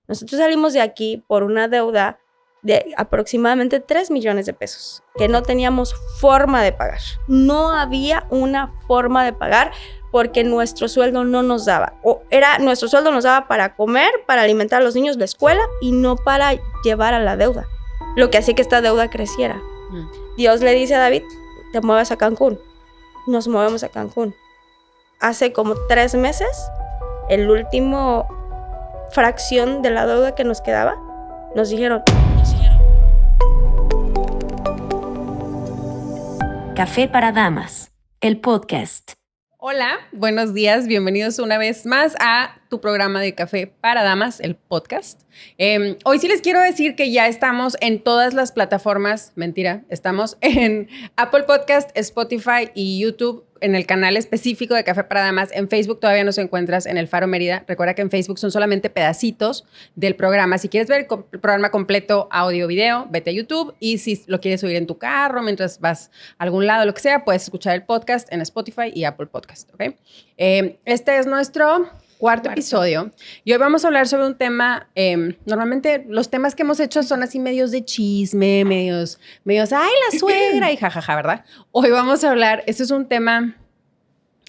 Nosotros salimos de aquí por una deuda de aproximadamente 3 millones de pesos, que no teníamos forma de pagar. No había una forma de pagar porque nuestro sueldo no nos daba. Nuestro sueldo nos daba para comer, para alimentar a los niños, la escuela, y no para llevar a la deuda. Lo que hacía que esta deuda creciera. Dios le dice a David, te muevas a Cancún. Nos movemos a Cancún. Hace como 3 meses, el último fracción de la deuda que nos quedaba, nos dijeron... Café para Damas, el podcast. Hola, buenos días, bienvenidos una vez más a tu programa de Café para Damas, el podcast. Hoy sí les quiero decir que ya estamos en todas las plataformas, mentira, estamos en Apple Podcast, Spotify y YouTube, en el canal específico de Café para Damas. En Facebook todavía nos encuentras en El Faro Mérida. Recuerda que en Facebook son solamente pedacitos del programa. Si quieres ver el programa completo, audio, video, vete a YouTube. Y si lo quieres oír en tu carro, mientras vas a algún lado, lo que sea, puedes escuchar el podcast en Spotify y Apple Podcast, ¿ok? Este es nuestro cuarto episodio. Y hoy vamos a hablar sobre un tema, normalmente los temas que hemos hecho son así medios de chisme, medios, ay, la suegra y jajaja, ¿verdad? Hoy vamos a hablar, este es un tema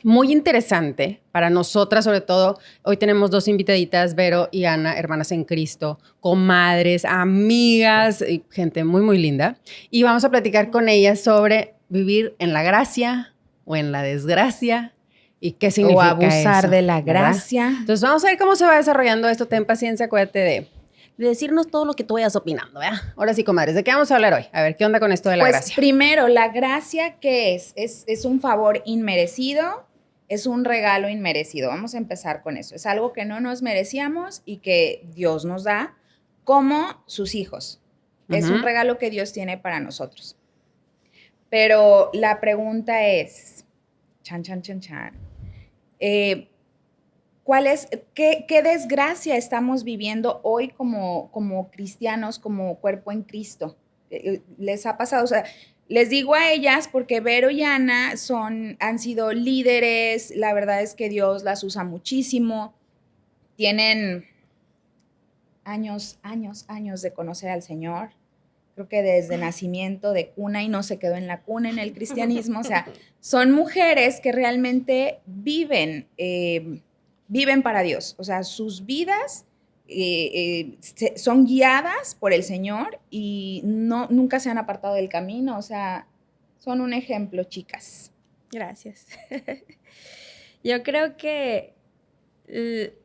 muy interesante para nosotras, sobre todo. Hoy tenemos dos invitaditas, Vero y Ana, hermanas en Cristo, comadres, amigas, y gente muy, muy linda. Y vamos a platicar con ellas sobre vivir en la gracia o en la desgracia. ¿Y qué significa eso? O abusar de la gracia. ¿Verdad? Entonces vamos a ver cómo se va desarrollando esto. Ten paciencia, acuérdate de decirnos todo lo que tú vayas opinando, ¿verdad? Ahora sí, comadres, ¿de qué vamos a hablar hoy? A ver, ¿qué onda con esto de la gracia? Pues primero, la gracia, ¿qué es? Es un favor inmerecido, es un regalo inmerecido. Vamos a empezar con eso. Es algo que no nos merecíamos y que Dios nos da como sus hijos. Es un regalo que Dios tiene para nosotros. Pero la pregunta es, chan. ¿Qué desgracia estamos viviendo hoy como cristianos, como cuerpo en Cristo? ¿Les ha pasado? O sea, les digo a ellas porque Vero y Ana han sido líderes, la verdad es que Dios las usa muchísimo, tienen años de conocer al Señor. Creo que desde nacimiento, de cuna, y no se quedó en la cuna en el cristianismo. O sea, son mujeres que realmente viven para Dios. O sea, sus vidas son guiadas por el Señor y nunca se han apartado del camino. O sea, son un ejemplo, chicas. Gracias. Yo creo que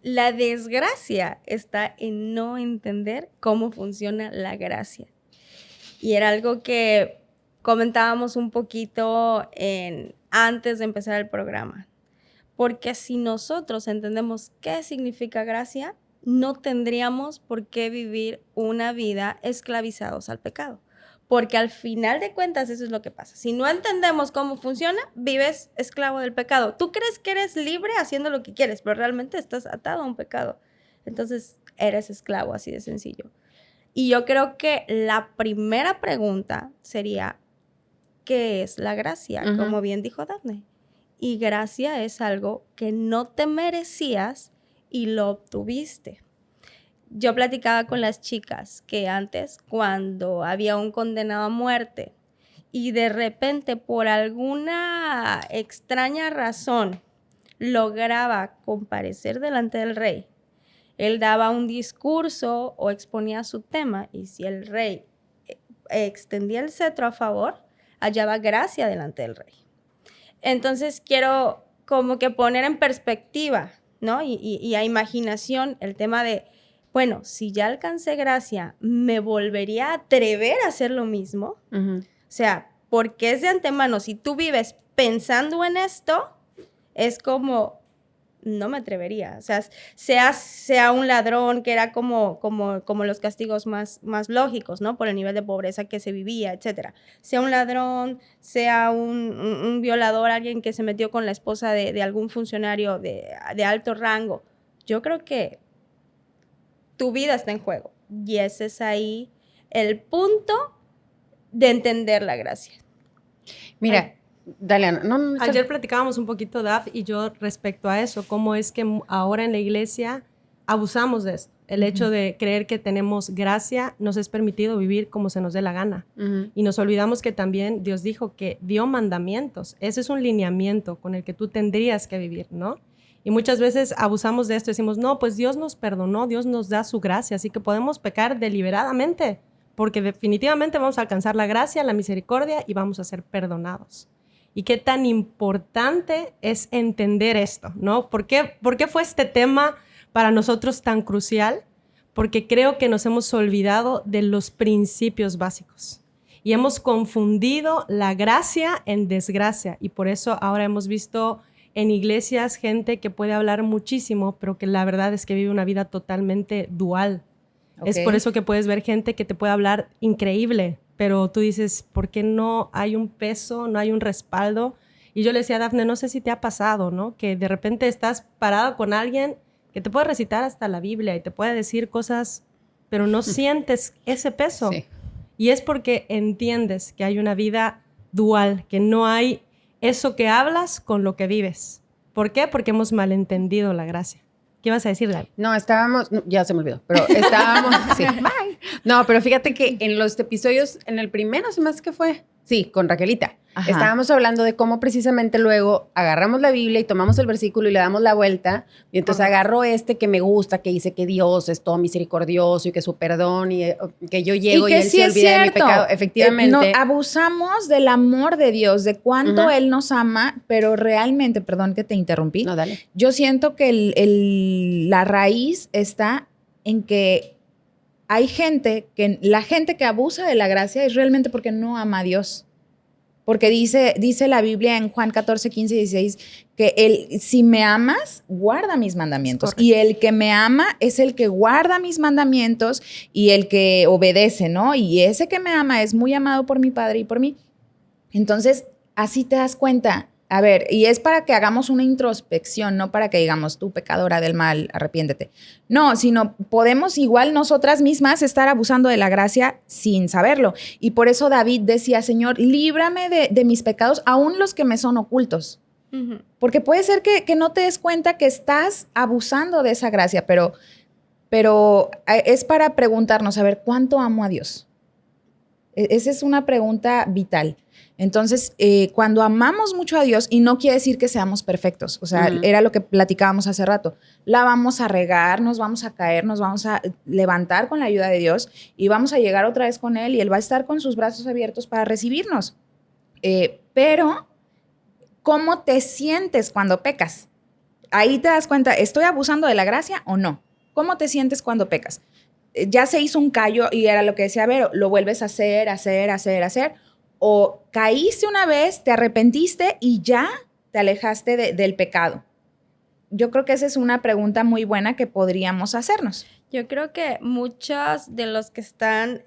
la desgracia está en no entender cómo funciona la gracia. Y era algo que comentábamos un poquito antes de empezar el programa. Porque si nosotros entendemos qué significa gracia, no tendríamos por qué vivir una vida esclavizados al pecado. Porque al final de cuentas eso es lo que pasa. Si no entendemos cómo funciona, vives esclavo del pecado. Tú crees que eres libre haciendo lo que quieres, pero realmente estás atado a un pecado. Entonces eres esclavo, así de sencillo. Y yo creo que la primera pregunta sería, ¿qué es la gracia? Como bien dijo Daphne. Y gracia es algo que no te merecías y lo obtuviste. Yo platicaba con las chicas que antes, cuando había un condenado a muerte y de repente por alguna extraña razón lograba comparecer delante del rey, él daba un discurso o exponía su tema, y si el rey extendía el cetro a favor, hallaba gracia delante del rey. Entonces quiero como que poner en perspectiva, ¿no? Y a imaginación el tema de, bueno, si ya alcancé gracia, ¿me volvería a atrever a hacer lo mismo? O sea, porque es de antemano, si tú vives pensando en esto, es como... no me atrevería. O sea, sea un ladrón, que era como los castigos más lógicos, ¿no? Por el nivel de pobreza que se vivía, etcétera. Sea un ladrón, sea un violador, alguien que se metió con la esposa de algún funcionario de alto rango. Yo creo que tu vida está en juego. Y ese es ahí el punto de entender la gracia. Mira, dale, Ana. No, ayer platicábamos un poquito, Daf y yo, respecto a eso, cómo es que ahora en la iglesia abusamos de esto. El hecho de creer que tenemos gracia nos es permitido vivir como se nos dé la gana. Y nos olvidamos que también Dios dijo que dio mandamientos. Ese es un lineamiento con el que tú tendrías que vivir, ¿no? Y muchas veces abusamos de esto. Decimos, no, pues Dios nos perdonó, Dios nos da su gracia, así que podemos pecar deliberadamente, porque definitivamente vamos a alcanzar la gracia, la misericordia y vamos a ser perdonados. Y qué tan importante es entender esto, ¿no? ¿Por qué fue este tema para nosotros tan crucial? Porque creo que nos hemos olvidado de los principios básicos y hemos confundido la gracia en desgracia, y por eso ahora hemos visto en iglesias gente que puede hablar muchísimo, pero que la verdad es que vive una vida totalmente dual. Es por eso que puedes ver gente que te puede hablar increíble, pero tú dices, ¿por qué no hay un peso, no hay un respaldo? Y yo le decía a Dafne, no sé si te ha pasado, ¿no? Que de repente estás parado con alguien que te puede recitar hasta la Biblia y te puede decir cosas, pero no sientes ese peso. Sí. Y es porque entiendes que hay una vida dual, que no hay eso que hablas con lo que vives. ¿Por qué? Porque hemos malentendido la gracia. ¿Qué vas a decir, Dani? No, ya se me olvidó, pero estábamos, sí. Bye. No, pero fíjate que en los episodios, en el primero, se me hace que fue, sí, con Raquelita, estábamos hablando de cómo precisamente luego agarramos la Biblia y tomamos el versículo y le damos la vuelta, y entonces agarro que me gusta, que dice que Dios es todo misericordioso y que su perdón, y que yo llego y Él se olvida de mi pecado. Efectivamente. No, abusamos del amor de Dios, de cuánto Él nos ama, pero realmente, perdón que te interrumpí, no, dale. Yo siento que la raíz está en que hay la gente que abusa de la gracia es realmente porque no ama a Dios. Porque dice la Biblia en Juan 14, 15 y 16 que si me amas, guarda mis mandamientos. Y el que me ama es el que guarda mis mandamientos y el que obedece, ¿no? Y ese que me ama es muy amado por mi Padre y por mí. Entonces, así te das cuenta. A ver, y es para que hagamos una introspección, no para que digamos, tú pecadora del mal, arrepiéntete. No, sino podemos igual nosotras mismas estar abusando de la gracia sin saberlo. Y por eso David decía, Señor, líbrame de mis pecados, aún los que me son ocultos. Porque puede ser que no te des cuenta que estás abusando de esa gracia, pero es para preguntarnos, a ver, ¿cuánto amo a Dios? Esa es una pregunta vital. Entonces, cuando amamos mucho a Dios, y no quiere decir que seamos perfectos, o sea, era lo que platicábamos hace rato, la vamos a regar, nos vamos a caer, nos vamos a levantar con la ayuda de Dios y vamos a llegar otra vez con Él y Él va a estar con sus brazos abiertos para recibirnos. Pero, ¿cómo te sientes cuando pecas? Ahí te das cuenta, ¿estoy abusando de la gracia o no? ¿Cómo te sientes cuando pecas? Ya se hizo un callo y era lo que decía Vero, lo vuelves a hacer, o caíste una vez, te arrepentiste y ya te alejaste del pecado. Yo creo que esa es una pregunta muy buena que podríamos hacernos. Yo creo que muchos de los que están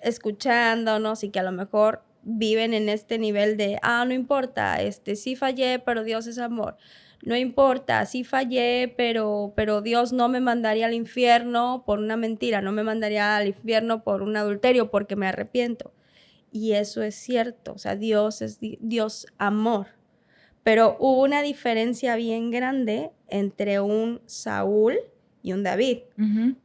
escuchándonos y que a lo mejor viven en este nivel de, no importa, sí fallé, pero Dios es amor. No importa, sí fallé, pero Dios no me mandaría al infierno por una mentira, no me mandaría al infierno por un adulterio porque me arrepiento. Y eso es cierto, o sea, Dios es Dios amor. Pero hubo una diferencia bien grande entre un Saúl y un David.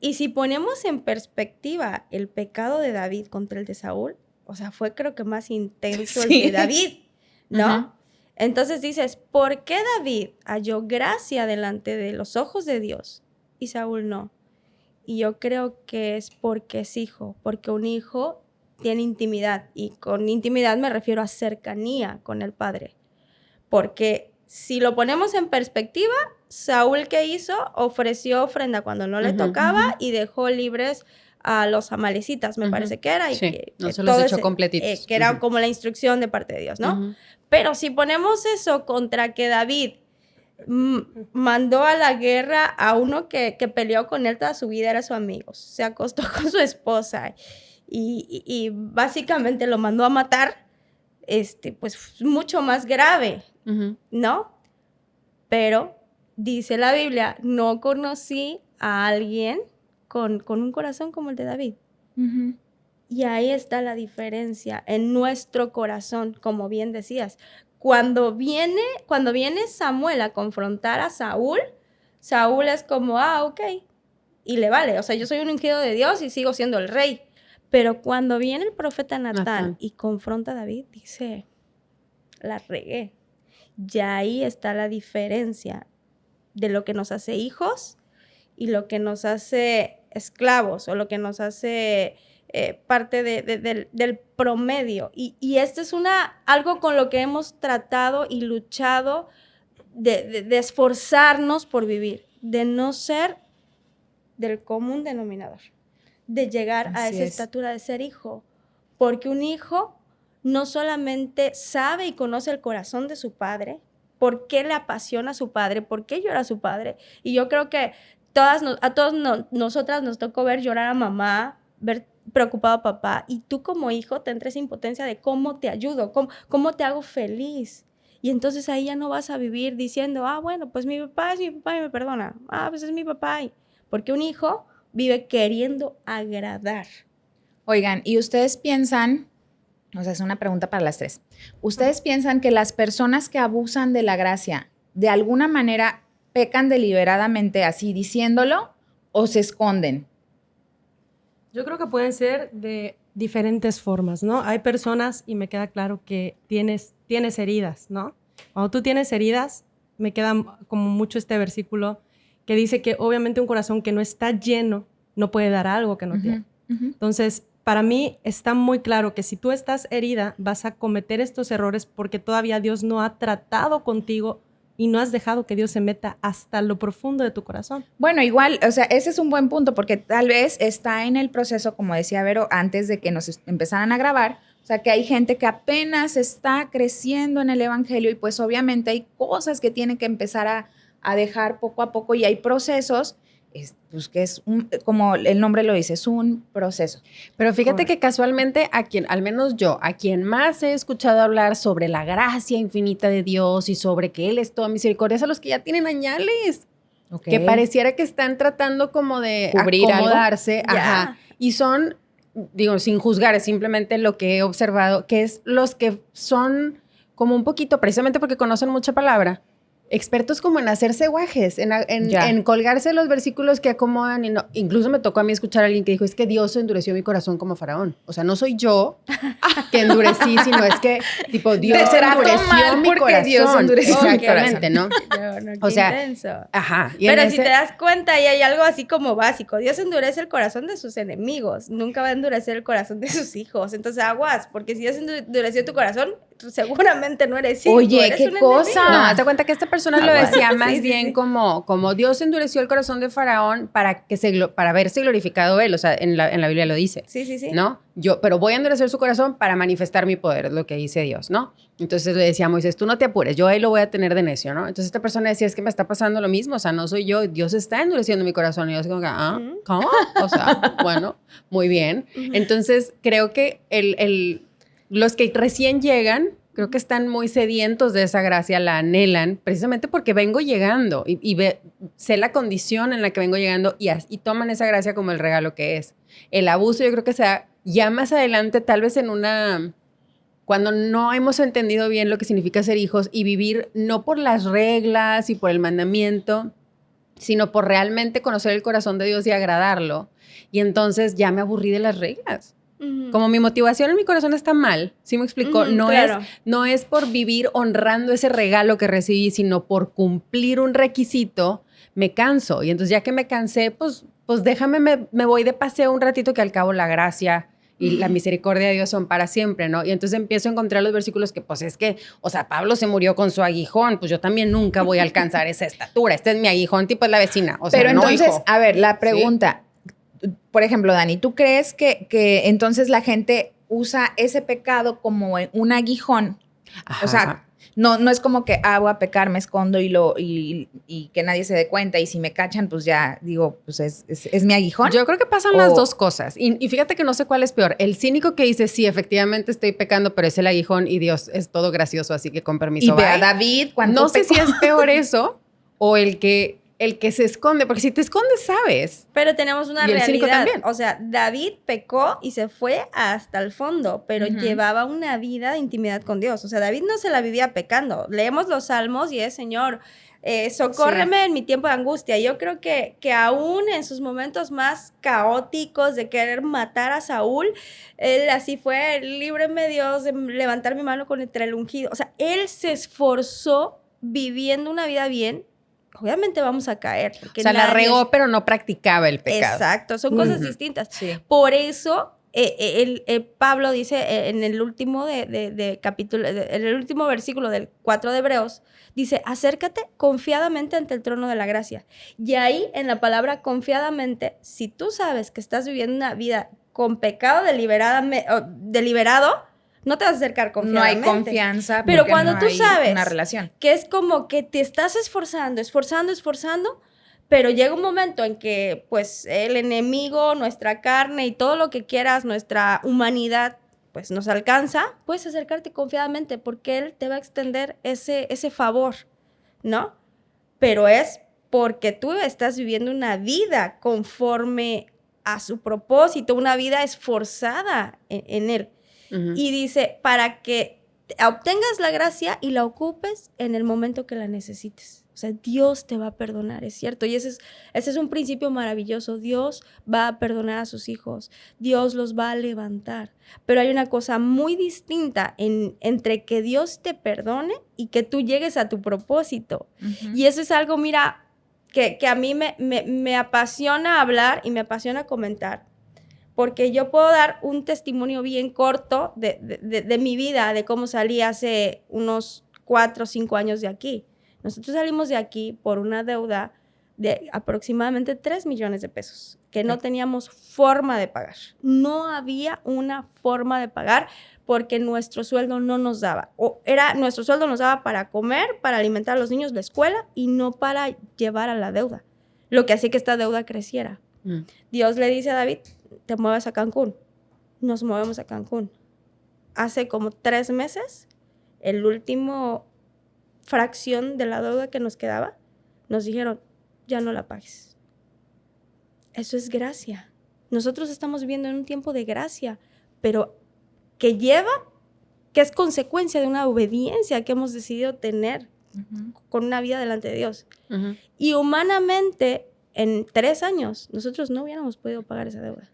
Y si ponemos en perspectiva el pecado de David contra el de Saúl, o sea, fue creo que más intenso el de David, ¿no? Entonces dices, ¿por qué David halló gracia delante de los ojos de Dios y Saúl no? Y yo creo que es porque es hijo, porque un hijo tiene intimidad, y con intimidad me refiero a cercanía con el Padre. Porque si lo ponemos en perspectiva, Saúl, ¿qué hizo? Ofreció ofrenda cuando no le tocaba y dejó libres a los amalecitas, me parece que era. Y que no se los echó completitos. Que era como la instrucción de parte de Dios, ¿no? Pero si ponemos eso contra que David mandó a la guerra a uno que peleó con él toda su vida, era su amigo, se acostó con su esposa y básicamente lo mandó a matar, pues mucho más grave, ¿no? Pero dice la Biblia, no conocí a alguien con un corazón como el de David. Y ahí está la diferencia en nuestro corazón, como bien decías. Cuando viene Samuel a confrontar a Saúl, Saúl es como, ok, y le vale. O sea, yo soy un ungido de Dios y sigo siendo el rey. Pero cuando viene el profeta Natán y confronta a David, dice, la regué. Ya ahí está la diferencia de lo que nos hace hijos y lo que nos hace esclavos o lo que nos hace parte del promedio. Y esto es algo con lo que hemos tratado y luchado de esforzarnos por vivir, de no ser del común denominador, de llegar a esa estatura de ser hijo. Porque un hijo no solamente sabe y conoce el corazón de su padre, por qué le apasiona a su padre, por qué llora a su padre. Y yo creo que a todos nosotras nos tocó ver llorar a mamá, ver preocupado a papá, y tú como hijo te entra esa impotencia de cómo te ayudo, cómo te hago feliz. Y entonces ahí ya no vas a vivir diciendo, bueno, pues mi papá es mi papá y me perdona. Pues es mi papá. Porque un hijo vive queriendo agradar. Oigan, ¿y ustedes piensan, o sea, es una pregunta para las tres, ¿ustedes piensan que las personas que abusan de la gracia de alguna manera pecan deliberadamente así diciéndolo o se esconden? Yo creo que pueden ser de diferentes formas, ¿no? Hay personas, y me queda claro que tienes heridas, ¿no? Cuando tú tienes heridas, me queda como mucho este versículo que dice que obviamente un corazón que no está lleno no puede dar algo que no tiene. Entonces, para mí está muy claro que si tú estás herida, vas a cometer estos errores porque todavía Dios no ha tratado contigo y no has dejado que Dios se meta hasta lo profundo de tu corazón. Bueno, igual, o sea, ese es un buen punto porque tal vez está en el proceso, como decía Vero, antes de que nos empezaran a grabar, o sea, que hay gente que apenas está creciendo en el evangelio y pues obviamente hay cosas que tiene que empezar a dejar poco a poco y hay procesos, pues que es como el nombre lo dice, es un proceso. Pero fíjate que casualmente al menos yo, a quien más he escuchado hablar sobre la gracia infinita de Dios y sobre que Él es toda misericordia, es a los que ya tienen añales. Que pareciera que están tratando como de cubrir acomodarse. Ajá. Y son, digo, sin juzgar, es simplemente lo que he observado, que es los que son como un poquito, precisamente porque conocen mucha palabra, expertos como en hacerse guajes, en colgarse los versículos que acomodan. Y no, incluso me tocó a mí escuchar a alguien que dijo, es que Dios endureció mi corazón como Faraón. O sea, no soy yo que endurecí, sino es que, tipo, Dios endureció mi corazón. Dios endureció mi Exactamente, ¿no? O sea, intenso. Ajá. Pero si te das cuenta, y hay algo así como básico. Dios endurece el corazón de sus enemigos. Nunca va a endurecer el corazón de sus hijos. Entonces, aguas, porque si Dios endureció tu corazón, seguramente no eres hijo. Oye, qué cosa. No, hazte cuenta que esta persona lo decía más bien como Dios endureció el corazón de Faraón para verse glorificado él. O sea, en la Biblia lo dice. Sí. ¿No? Pero voy a endurecer su corazón para manifestar mi poder, es lo que dice Dios, ¿no? Entonces le decía a Moisés, tú no te apures, yo ahí lo voy a tener de necio, ¿no? Entonces esta persona decía, es que me está pasando lo mismo, o sea, no soy yo, Dios está endureciendo mi corazón. Y yo así como que, ¿cómo? O sea, bueno, muy bien. Entonces creo que los que recién llegan, creo que están muy sedientos de esa gracia, la anhelan, precisamente porque vengo llegando y sé la condición en la que vengo llegando y toman esa gracia como el regalo que es. El abuso yo creo que sea ya más adelante, tal vez cuando no hemos entendido bien lo que significa ser hijos y vivir no por las reglas y por el mandamiento, sino por realmente conocer el corazón de Dios y agradarlo. Y entonces ya me aburrí de las reglas. Como mi motivación en mi corazón está mal, ¿sí me explico? No es por vivir honrando ese regalo que recibí, sino por cumplir un requisito, me canso. Y entonces ya que me cansé, pues déjame, me voy de paseo un ratito, que al cabo la gracia y la misericordia de Dios son para siempre, ¿no? Y entonces empiezo a encontrar los versículos que, pues es que, o sea, Pablo se murió con su aguijón, pues yo también nunca voy a alcanzar esa estatura. Este es mi aguijón, tipo es la vecina. O sea, pero entonces, no, hijo. A ver, la pregunta, ¿sí? Por ejemplo, Dani, ¿tú crees que entonces la gente usa ese pecado como un aguijón? Ajá. O sea, no es como que voy a pecar, me escondo y que nadie se dé cuenta, y si me cachan, pues ya digo, pues es mi aguijón. Yo creo que pasan las dos cosas. Y fíjate que no sé cuál es peor. El cínico que dice, sí, efectivamente estoy pecando, pero es el aguijón y Dios es todo gracioso, así que con permiso. Y ve a David cuando no sé si es peor eso o el que se esconde, porque si te escondes, sabes. Pero tenemos una y el cínico realidad. también. O sea, David pecó y se fue hasta el fondo, pero llevaba una vida de intimidad con Dios. O sea, David no se la vivía pecando. Leemos los salmos y es, Señor, socórreme en mi tiempo de angustia. Yo creo que aún en sus momentos más caóticos de querer matar a Saúl, él así fue, líbreme Dios de levantar mi mano contra el ungido. O sea, él se esforzó viviendo una vida bien. Obviamente vamos a caer. O sea, la regó, pero no practicaba el pecado. Exacto, son cosas distintas. Sí. Por eso Pablo dice en el último capítulo, en el último versículo del 4 de Hebreos, dice, acércate confiadamente ante el trono de la gracia. Y ahí, en la palabra confiadamente, si tú sabes que estás viviendo una vida con pecado deliberado, no te vas a acercar confiadamente. No hay confianza. Pero cuando no tú hay sabes una relación. que es como que te estás esforzando, pero llega un momento en que, pues, el enemigo, nuestra carne y todo lo que quieras, nuestra humanidad, pues, nos alcanza, puedes acercarte confiadamente porque Él te va a extender ese favor, ¿no? Pero es porque tú estás viviendo una vida conforme a su propósito, una vida esforzada en Él. Y dice, para que obtengas la gracia y la ocupes en el momento que la necesites. O sea, Dios te va a perdonar, es cierto. Y ese es un principio maravilloso. Dios va a perdonar a sus hijos. Dios los va a levantar. Pero hay una cosa muy distinta entre que Dios te perdone y que tú llegues a tu propósito. Y eso es algo, mira, que a mí me apasiona hablar y me apasiona comentar. Porque yo puedo dar un testimonio bien corto de mi vida, de cómo salí hace unos 4 o 5 años de aquí. Nosotros salimos de aquí por una deuda de aproximadamente 3 millones de pesos, que no teníamos forma de pagar. No había una forma de pagar porque nuestro sueldo no nos daba. Nuestro sueldo nos daba para comer, para alimentar a los niños, la escuela, y no para llevar a la deuda. Lo que hacía que esta deuda creciera. Dios le dice a David, te muevas a Cancún. Nos movemos a Cancún. Hace como 3 meses, el último fracción de la deuda que nos quedaba, nos dijeron, ya no la pagues. Eso es gracia. Nosotros estamos viviendo en un tiempo de gracia, pero que es consecuencia de una obediencia que hemos decidido tener con una vida delante de Dios. Y humanamente, en 3 años, nosotros no hubiéramos podido pagar esa deuda.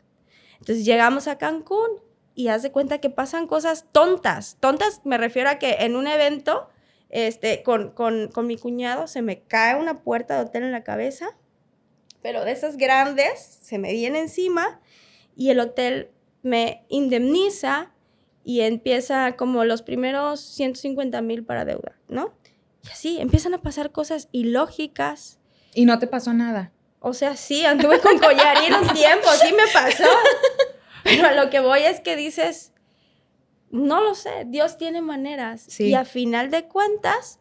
Entonces llegamos a Cancún y haz de cuenta que pasan cosas tontas. Tontas me refiero a que en un evento con mi cuñado se me cae una puerta de hotel en la cabeza, pero de esas grandes se me viene encima y el hotel me indemniza y empieza como los primeros 150,000 para deuda, ¿no? Y así empiezan a pasar cosas ilógicas. ¿Y no te pasó nada? O sea, sí, anduve con collarín un tiempo, sí me pasó. Pero a lo que voy es que dices, no lo sé, Dios tiene maneras. Sí. Y a final de cuentas,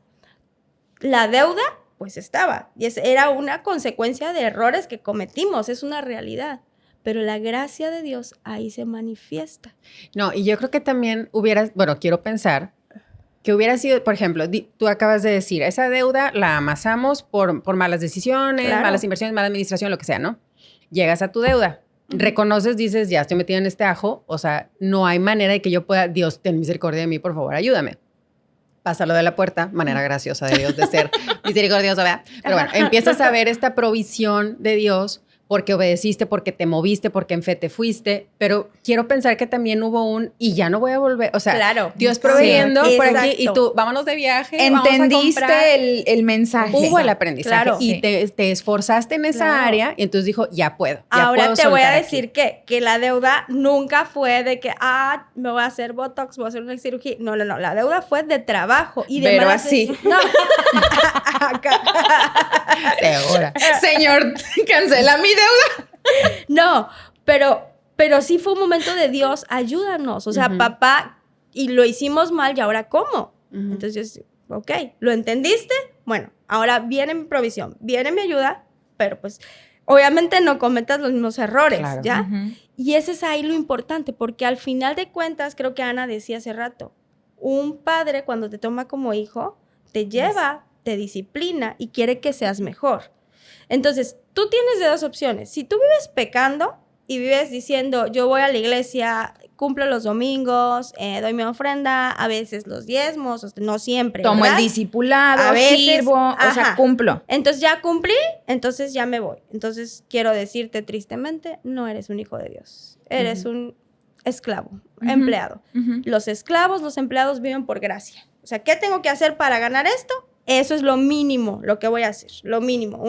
la deuda, pues estaba. Y era una consecuencia de errores que cometimos, es una realidad. Pero la gracia de Dios ahí se manifiesta. No, y yo creo que también quiero pensar que hubiera sido, por ejemplo, tú acabas de decir, esa deuda la amasamos por malas decisiones, malas inversiones, mala administración, lo que sea, ¿no? Llegas a tu deuda, reconoces, dices, ya estoy metida en este ajo, o sea, no hay manera de que yo pueda, Dios, ten misericordia de mí, por favor, ayúdame. Pásalo de la puerta, manera graciosa de Dios de ser misericordioso, ¿verdad? Pero bueno, empiezas a ver esta provisión de Dios porque obedeciste, porque te moviste, porque en fe te fuiste, pero quiero pensar que también hubo y ya no voy a volver, o sea, claro, Dios proveyendo por aquí y tú, vámonos de viaje, entendiste el mensaje. Hubo el aprendizaje y sí. te esforzaste en esa área y entonces dijo, ya puedo. Ahora te voy a decir que la deuda nunca fue de que, me voy a hacer Botox, voy a hacer una cirugía. No, la deuda fue de trabajo y de pero así. No. Segura. Señor, cancela mi deuda. No, pero sí fue un momento de Dios, ayúdanos. O sea, papá, y lo hicimos mal, ¿y ahora cómo? Entonces, ok, ¿lo entendiste? Bueno, ahora viene mi provisión, viene mi ayuda, pero pues obviamente no cometas los mismos errores, claro. ¿Ya? Y ese es ahí lo importante, porque al final de cuentas, creo que Ana decía hace rato, un padre cuando te toma como hijo, te lleva, te disciplina y quiere que seas mejor. Entonces, tú tienes de 2 opciones. Si tú vives pecando, y vives diciendo, yo voy a la iglesia, cumplo los domingos, doy mi ofrenda, a veces los diezmos, no siempre, Tomo ¿verdad? el discipulado, A veces, sirvo, o sea, cumplo. Entonces ya cumplí, entonces ya me voy. Entonces quiero decirte tristemente, no eres un hijo de Dios. Eres un esclavo, empleado. Los esclavos, los empleados viven por gracia. O sea, ¿qué tengo que hacer para ganar esto? Eso es lo mínimo, lo que voy a hacer, lo mínimo.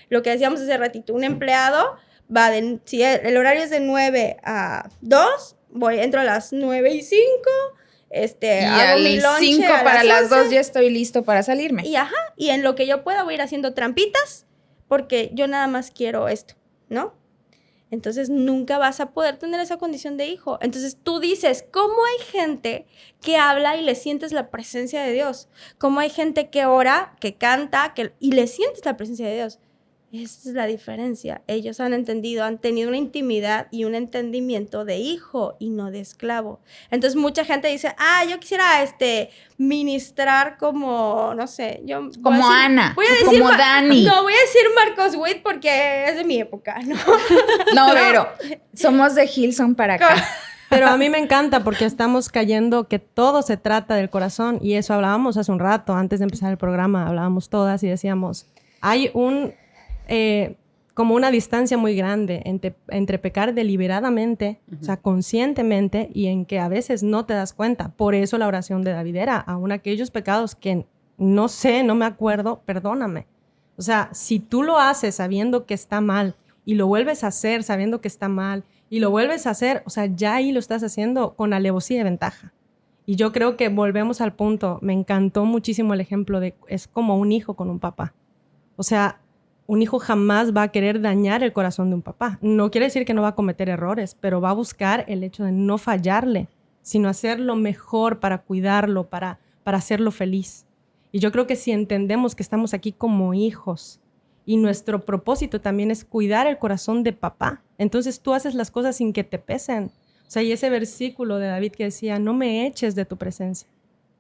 Lo que decíamos hace ratito, un empleado va si el horario es de 9 a 2, entro a las 9:05, Y hago mi al lonche 5 a para las 11, 2 ya estoy listo para salirme. y en lo que yo pueda voy a ir haciendo trampitas, porque yo nada más quiero esto, ¿no? Entonces nunca vas a poder tener esa condición de hijo. Entonces tú dices, ¿cómo hay gente que habla y le sientes la presencia de Dios? ¿Cómo hay gente que ora, que canta, y le sientes la presencia de Dios? Esa es la diferencia. Ellos han entendido, han tenido una intimidad y un entendimiento de hijo y no de esclavo. Entonces mucha gente dice, yo quisiera ministrar como, no sé, yo Como Ana, como Dani. No, voy a decir Marcos Witt porque es de mi época, ¿no? No, pero somos de Hillsong para acá. Pero a mí me encanta porque estamos cayendo que todo se trata del corazón, y eso hablábamos hace un rato, antes de empezar el programa, hablábamos todas y decíamos, hay como una distancia muy grande entre pecar deliberadamente, o sea, conscientemente, y en que a veces no te das cuenta. Por eso la oración de David era, aún aquellos pecados que no sé, no me acuerdo, perdóname. O sea, si tú lo haces sabiendo que está mal y lo vuelves a hacer sabiendo que está mal y lo vuelves a hacer, o sea, ya ahí lo estás haciendo con alevosía y ventaja. Y yo creo que volvemos al punto, me encantó muchísimo el ejemplo es como un hijo con un papá. O sea, un hijo jamás va a querer dañar el corazón de un papá. No quiere decir que no va a cometer errores, pero va a buscar el hecho de no fallarle, sino hacer lo mejor para cuidarlo, para hacerlo feliz. Y yo creo que si entendemos que estamos aquí como hijos y nuestro propósito también es cuidar el corazón de papá, entonces tú haces las cosas sin que te pesen. O sea, y ese versículo de David que decía, no me eches de tu presencia,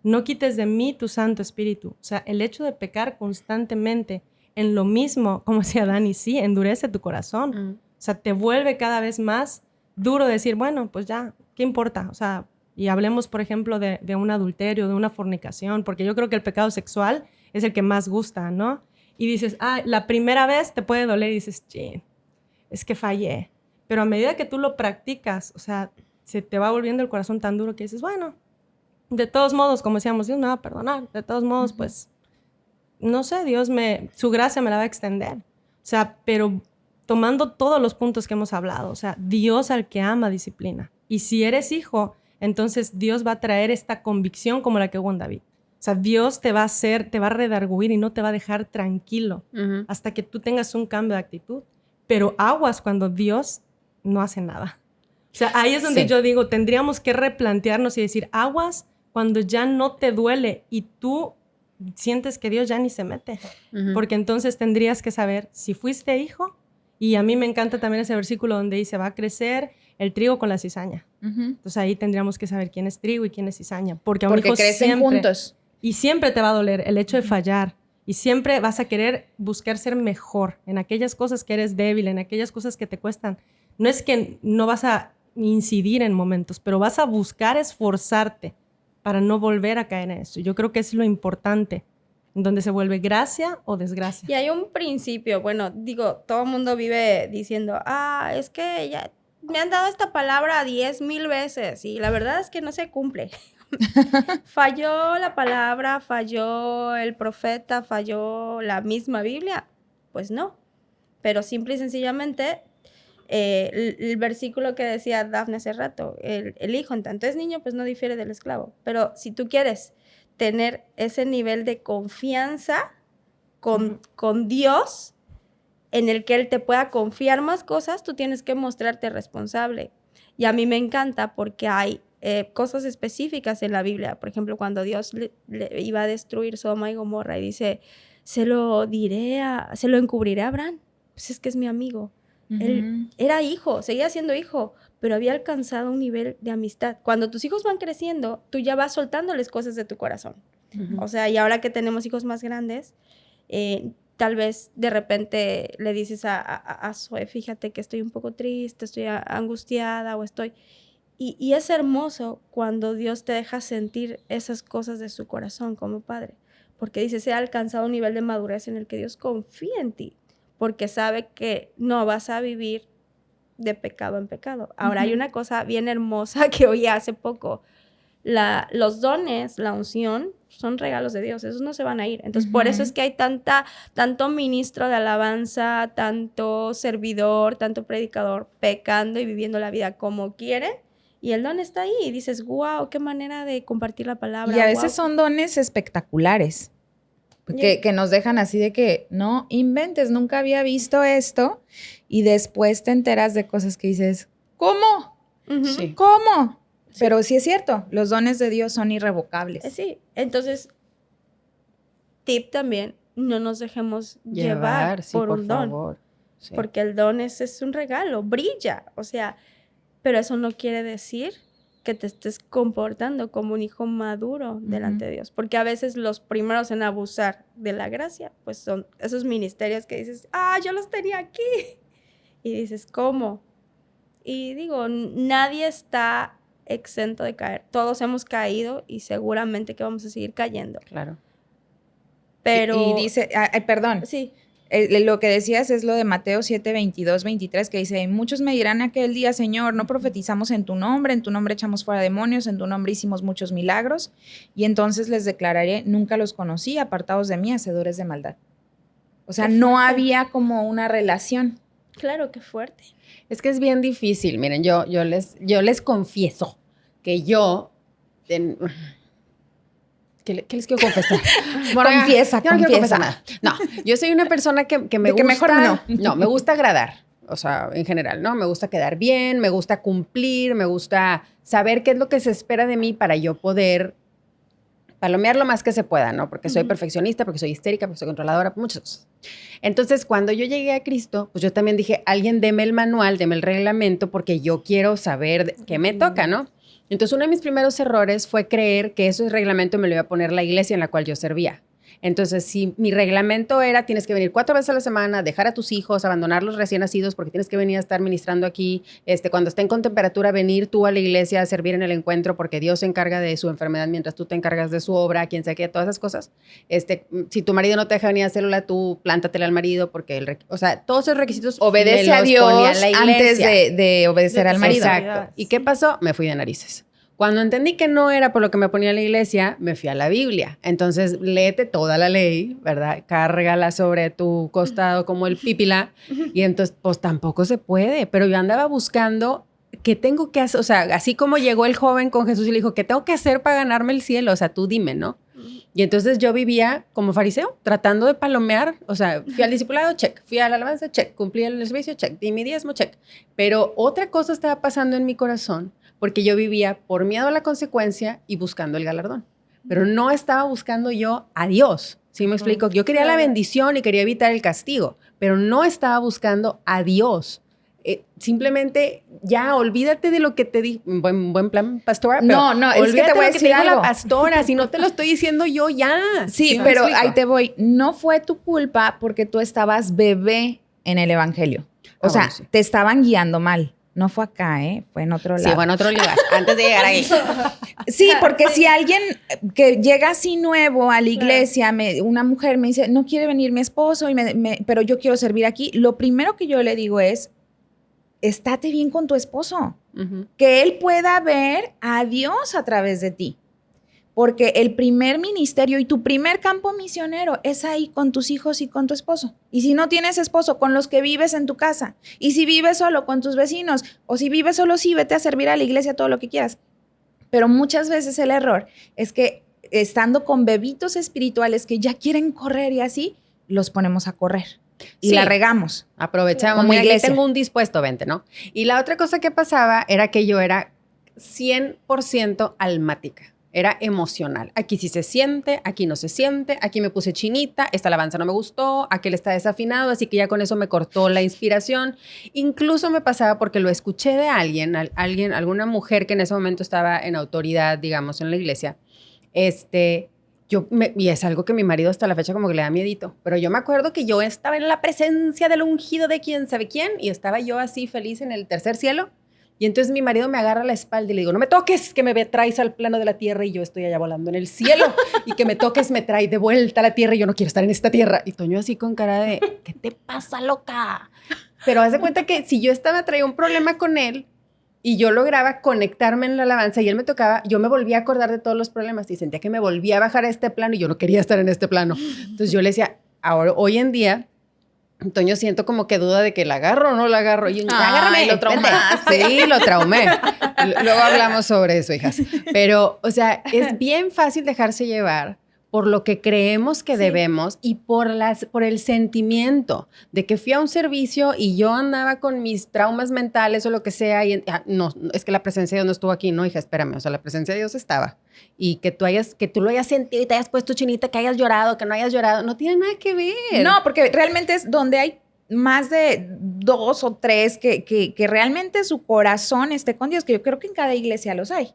no quites de mí tu Santo Espíritu. O sea, el hecho de pecar constantemente en lo mismo, como decía Dani, sí, endurece tu corazón. O sea, te vuelve cada vez más duro decir, bueno, pues ya, ¿qué importa? O sea, y hablemos, por ejemplo, de un adulterio, de una fornicación, porque yo creo que el pecado sexual es el que más gusta, ¿no? Y dices, la primera vez te puede doler y dices, chin, es que fallé. Pero a medida que tú lo practicas, o sea, se te va volviendo el corazón tan duro que dices, bueno, de todos modos, como decíamos, Dios me va a perdonar. De todos modos, pues, no sé, su gracia me la va a extender. O sea, pero tomando todos los puntos que hemos hablado, o sea, Dios al que ama disciplina. Y si eres hijo, entonces Dios va a traer esta convicción como la que hubo en David. O sea, Dios te va a redarguir y no te va a dejar tranquilo hasta que tú tengas un cambio de actitud. Pero aguas cuando Dios no hace nada. O sea, ahí es donde yo digo, tendríamos que replantearnos y decir, aguas cuando ya no te duele y tú sientes que Dios ya ni se mete. Porque entonces tendrías que saber si fuiste hijo. Y a mí me encanta también ese versículo donde dice, va a crecer el trigo con la cizaña. Entonces ahí tendríamos que saber quién es trigo y quién es cizaña. Porque crecen siempre, juntos. Y siempre te va a doler el hecho de fallar. Y siempre vas a querer buscar ser mejor en aquellas cosas que eres débil, en aquellas cosas que te cuestan. No es que no vas a incidir en momentos, pero vas a buscar esforzarte para no volver a caer en eso. Yo creo que es lo importante, donde se vuelve gracia o desgracia. Y hay un principio, bueno, digo, todo el mundo vive diciendo, es que ya me han dado esta palabra 10,000 veces y la verdad es que no se cumple. Falló la palabra, falló el profeta, falló la misma Biblia. Pues no, pero simple y sencillamente el versículo que decía Dafne hace rato, el hijo en tanto es niño, pues no difiere del esclavo. Pero si tú quieres tener ese nivel de confianza con Dios, en el que Él te pueda confiar más cosas, tú tienes que mostrarte responsable. Y a mí me encanta porque hay cosas específicas en la Biblia. Por ejemplo, cuando Dios le iba a destruir Sodoma y Gomorra y dice, se lo encubriré a Abraham. Pues es que es mi amigo. Él era hijo, seguía siendo hijo, pero había alcanzado un nivel de amistad. Cuando tus hijos van creciendo, tú ya vas soltándoles cosas de tu corazón. O sea, y ahora que tenemos hijos más grandes, tal vez de repente le dices a Zoe, fíjate que estoy un poco triste, estoy angustiada o estoy... Y es hermoso cuando Dios te deja sentir esas cosas de su corazón como padre, porque dice, se ha alcanzado un nivel de madurez en el que Dios confía en ti, porque sabe que no vas a vivir de pecado en pecado. Ahora, hay una cosa bien hermosa que oí hace poco. Los dones, la unción, son regalos de Dios, esos no se van a ir. Entonces, por eso es que hay tanto ministro de alabanza, tanto servidor, tanto predicador, pecando y viviendo la vida como quieren. Y el don está ahí y dices, wow, qué manera de compartir la palabra. Y a veces son dones espectaculares, que nos dejan así de que no inventes, nunca había visto esto. Y después te enteras de cosas que dices, ¿cómo? Sí. ¿Cómo? Sí. Pero sí es cierto, los dones de Dios son irrevocables. Sí, entonces, tip también, no nos dejemos llevar por un don. Favor. Sí. Porque el don es un regalo, brilla, o sea... Pero eso no quiere decir que te estés comportando como un hijo maduro delante de Dios. Porque a veces los primeros en abusar de la gracia, pues son esos ministerios que dices, yo los tenía aquí. Y dices, ¿cómo? Y digo, nadie está exento de caer. Todos hemos caído y seguramente que vamos a seguir cayendo. Claro. Pero... Y dice, perdón. Sí. Lo que decías es lo de Mateo 7, 22, 23, que dice, muchos me dirán aquel día, Señor, no profetizamos en tu nombre echamos fuera demonios, en tu nombre hicimos muchos milagros, y entonces les declararé, nunca los conocí, apartados de mí, hacedores de maldad. O sea, no había como una relación. Claro, qué fuerte. Es que es bien difícil. Miren, yo les confieso que yo... ¿Qué les quiero confesar? Bueno, confiesa. No quiero confesar nada. No, yo soy una persona que me gusta... mejor no. No, me gusta agradar. O sea, en general, ¿no? Me gusta quedar bien, me gusta cumplir, me gusta saber qué es lo que se espera de mí para yo poder palomear lo más que se pueda, ¿no? Porque soy perfeccionista, porque soy histérica, porque soy controladora, muchas cosas. Entonces, cuando yo llegué a Cristo, pues yo también dije, alguien deme el manual, deme el reglamento, porque yo quiero saber qué me toca, ¿no? Entonces, uno de mis primeros errores fue creer que ese reglamento me lo iba a poner la iglesia en la cual yo servía. Entonces, si mi reglamento era, tienes que venir 4 veces a la semana, dejar a tus hijos, abandonarlos recién nacidos porque tienes que venir a estar ministrando aquí, cuando estén con temperatura, venir tú a la iglesia a servir en el encuentro porque Dios se encarga de su enfermedad mientras tú te encargas de su obra, quien sea que, todas esas cosas. Si tu marido no te deja venir a célula, tú plántatele al marido porque, o sea, todos esos requisitos obedece a Dios antes de obedecer al marido. Exacto. ¿Y qué pasó? Me fui de narices. Cuando entendí que no era por lo que me ponía la iglesia, me fui a la Biblia. Entonces, léete toda la ley, ¿verdad? Cárgala sobre tu costado como el pípila. Y entonces, pues tampoco se puede. Pero yo andaba buscando qué tengo que hacer. O sea, así como llegó el joven con Jesús y le dijo, ¿qué tengo que hacer para ganarme el cielo? O sea, tú dime, ¿no? Y entonces yo vivía como fariseo, tratando de palomear. O sea, fui al discipulado, check. Fui a la alabanza, check. Cumplí el servicio, check. Di mi diezmo, check. Pero otra cosa estaba pasando en mi corazón, porque yo vivía por miedo a la consecuencia y buscando el galardón. Pero no estaba buscando yo a Dios. ¿Sí me explico? Yo quería la bendición y quería evitar el castigo, pero no estaba buscando a Dios. Simplemente ya olvídate de lo que te di. Buen plan, pastora. Pero no, es que te voy a decir algo. La pastora, si no te lo estoy diciendo yo ya. Sí, pero ahí te voy. No fue tu culpa porque tú estabas bebé en el evangelio. O sea, bueno, sí, te estaban guiando mal. No fue acá, ¿eh? Fue en otro lado. Sí, fue en otro lugar, antes de llegar ahí. Sí, porque si alguien que llega así nuevo a la iglesia, una mujer me dice, no quiere venir mi esposo, pero yo quiero servir aquí, lo primero que yo le digo es, estate bien con tu esposo. Que él pueda ver a Dios a través de ti. Porque el primer ministerio y tu primer campo misionero es ahí con tus hijos y con tu esposo. Y si no tienes esposo, con los que vives en tu casa. Y si vives solo, con tus vecinos. O si vives solo, sí, vete a servir a la iglesia, todo lo que quieras. Pero muchas veces el error es que estando con bebitos espirituales que ya quieren correr y así, los ponemos a correr. Y sí, la regamos. Aprovechamos. Como iglesia. Aquí tengo un dispuesto, vente, ¿no? Y la otra cosa que pasaba era que yo era 100% almática. Era emocional. Aquí sí se siente, aquí no se siente, aquí me puse chinita, esta alabanza no me gustó, aquel está desafinado, así que ya con eso me cortó la inspiración. Incluso me pasaba porque lo escuché de alguna mujer que en ese momento estaba en autoridad, digamos, en la iglesia. Yo y es algo que mi marido hasta la fecha como que le da miedito, pero yo me acuerdo que yo estaba en la presencia del ungido de quién sabe quién y estaba yo así feliz en el tercer cielo y entonces mi marido me agarra la espalda y le digo, no me toques, que me traes al plano de la tierra y yo estoy allá volando en el cielo y que me toques me trae de vuelta a la tierra y yo no quiero estar en esta tierra. Y Toño así con cara de, ¿qué te pasa, loca? Pero haz de cuenta que si yo traía un problema con él, y yo lograba conectarme en la alabanza y él me tocaba, yo me volvía a acordar de todos los problemas y sentía que me volvía a bajar a este plano y yo no quería estar en este plano. Entonces yo le decía, ahora, hoy en día, Antonio, siento como que duda de que la agarro o no la agarro. Y agárrame. Lo traumaste. Sí, lo traumé. Luego hablamos sobre eso, hijas. Pero, o sea, es bien fácil dejarse llevar por lo que creemos que debemos y por el sentimiento de que fui a un servicio y yo andaba con mis traumas mentales o lo que sea. Y, no, es que la presencia de Dios no estuvo aquí. No, hija, espérame. O sea, la presencia de Dios estaba. Y que tú lo hayas sentido y te hayas puesto chinita, que hayas llorado, que no hayas llorado, no tiene nada que ver. No, porque realmente es donde hay más de 2 o 3 que realmente su corazón esté con Dios, que yo creo que en cada iglesia los hay.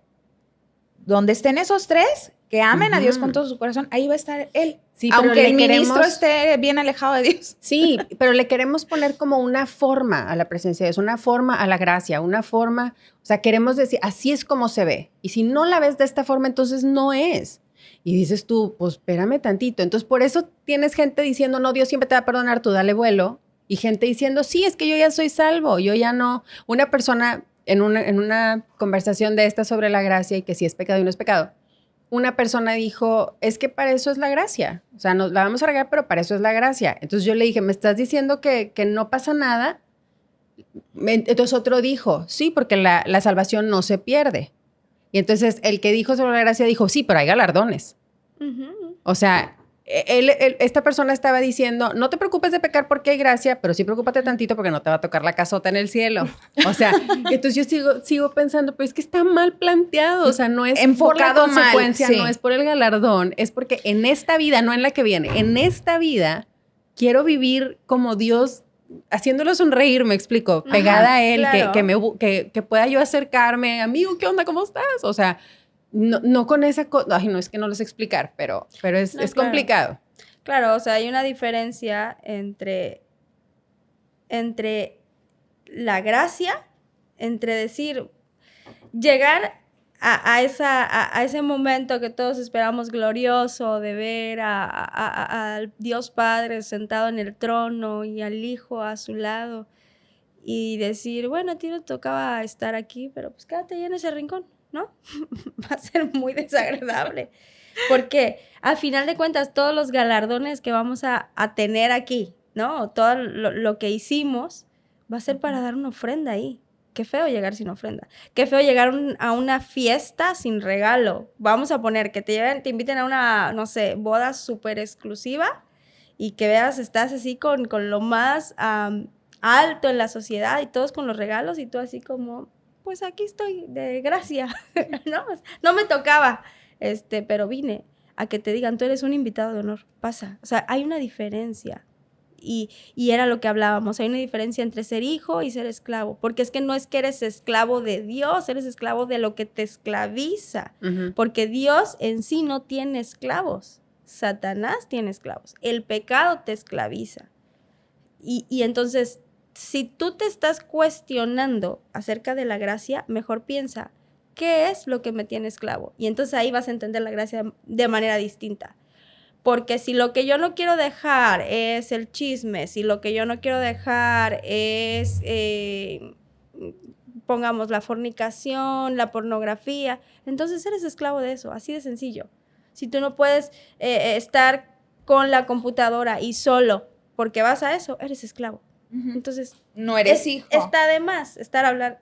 Donde estén esos 3 que amen a Dios con todo su corazón, ahí va a estar él. Sí, aunque el ministro esté bien alejado de Dios. Sí, pero le queremos poner como una forma a la presencia de Dios, una forma a la gracia, una forma, o sea, queremos decir, así es como se ve. Y si no la ves de esta forma, entonces no es. Y dices tú, pues espérame tantito. Entonces, por eso tienes gente diciendo, no, Dios siempre te va a perdonar, tú dale vuelo. Y gente diciendo, sí, es que yo ya soy salvo, yo ya no. Una persona en una conversación de esta sobre la gracia y que si es pecado y no es pecado, una persona dijo, es que para eso es la gracia. O sea, nos la vamos a regar, pero para eso es la gracia. Entonces yo le dije, ¿me estás diciendo que no pasa nada? Entonces otro dijo, sí, porque la salvación no se pierde. Y entonces el que dijo sobre la gracia dijo, sí, pero hay galardones. O sea, esta persona estaba diciendo, no te preocupes de pecar porque hay gracia, pero sí preocúpate tantito porque no te va a tocar la casota en el cielo. O sea, entonces yo sigo pensando, pero es que está mal planteado. O sea, no es enfocado por la consecuencia, mal, sí. No es por el galardón, es porque en esta vida, no en la que viene, en esta vida quiero vivir como Dios, haciéndolo sonreír, me explico, pegada a él, claro. que pueda yo acercarme, amigo, ¿qué onda? ¿Cómo estás? O sea, no con esa cosa, ay, no, es que no lo sé explicar, pero es No, claro. complicado. Claro, o sea, hay una diferencia entre la gracia, entre decir, llegar a ese momento que todos esperamos glorioso de ver al Dios Padre sentado en el trono y al Hijo a su lado y decir, bueno, a ti no tocaba estar aquí, pero pues quédate ahí en ese rincón, ¿no? Va a ser muy desagradable. Porque al final de cuentas, todos los galardones que vamos a tener aquí, ¿no? Todo lo que hicimos va a ser para dar una ofrenda ahí. Qué feo llegar sin ofrenda. Qué feo llegar a una fiesta sin regalo. Vamos a poner que te inviten a una, no sé, boda súper exclusiva y que veas, estás así con lo más alto en la sociedad y todos con los regalos y tú así como, pues aquí estoy de gracia, ¿no? No me tocaba. Pero vine a que te digan, tú eres un invitado de honor, pasa. O sea, hay una diferencia. Y era lo que hablábamos, hay una diferencia entre ser hijo y ser esclavo, porque es que no es que eres esclavo de Dios, eres esclavo de lo que te esclaviza, porque Dios en sí no tiene esclavos, Satanás tiene esclavos, el pecado te esclaviza. Y entonces, si tú te estás cuestionando acerca de la gracia, mejor piensa, ¿qué es lo que me tiene esclavo? Y entonces ahí vas a entender la gracia de manera distinta. Porque si lo que yo no quiero dejar es el chisme, si lo que yo no quiero dejar es, pongamos, la fornicación, la pornografía, entonces eres esclavo de eso, así de sencillo. Si tú no puedes estar con la computadora y solo porque vas a eso, eres esclavo. Entonces, no eres hijo. Está de más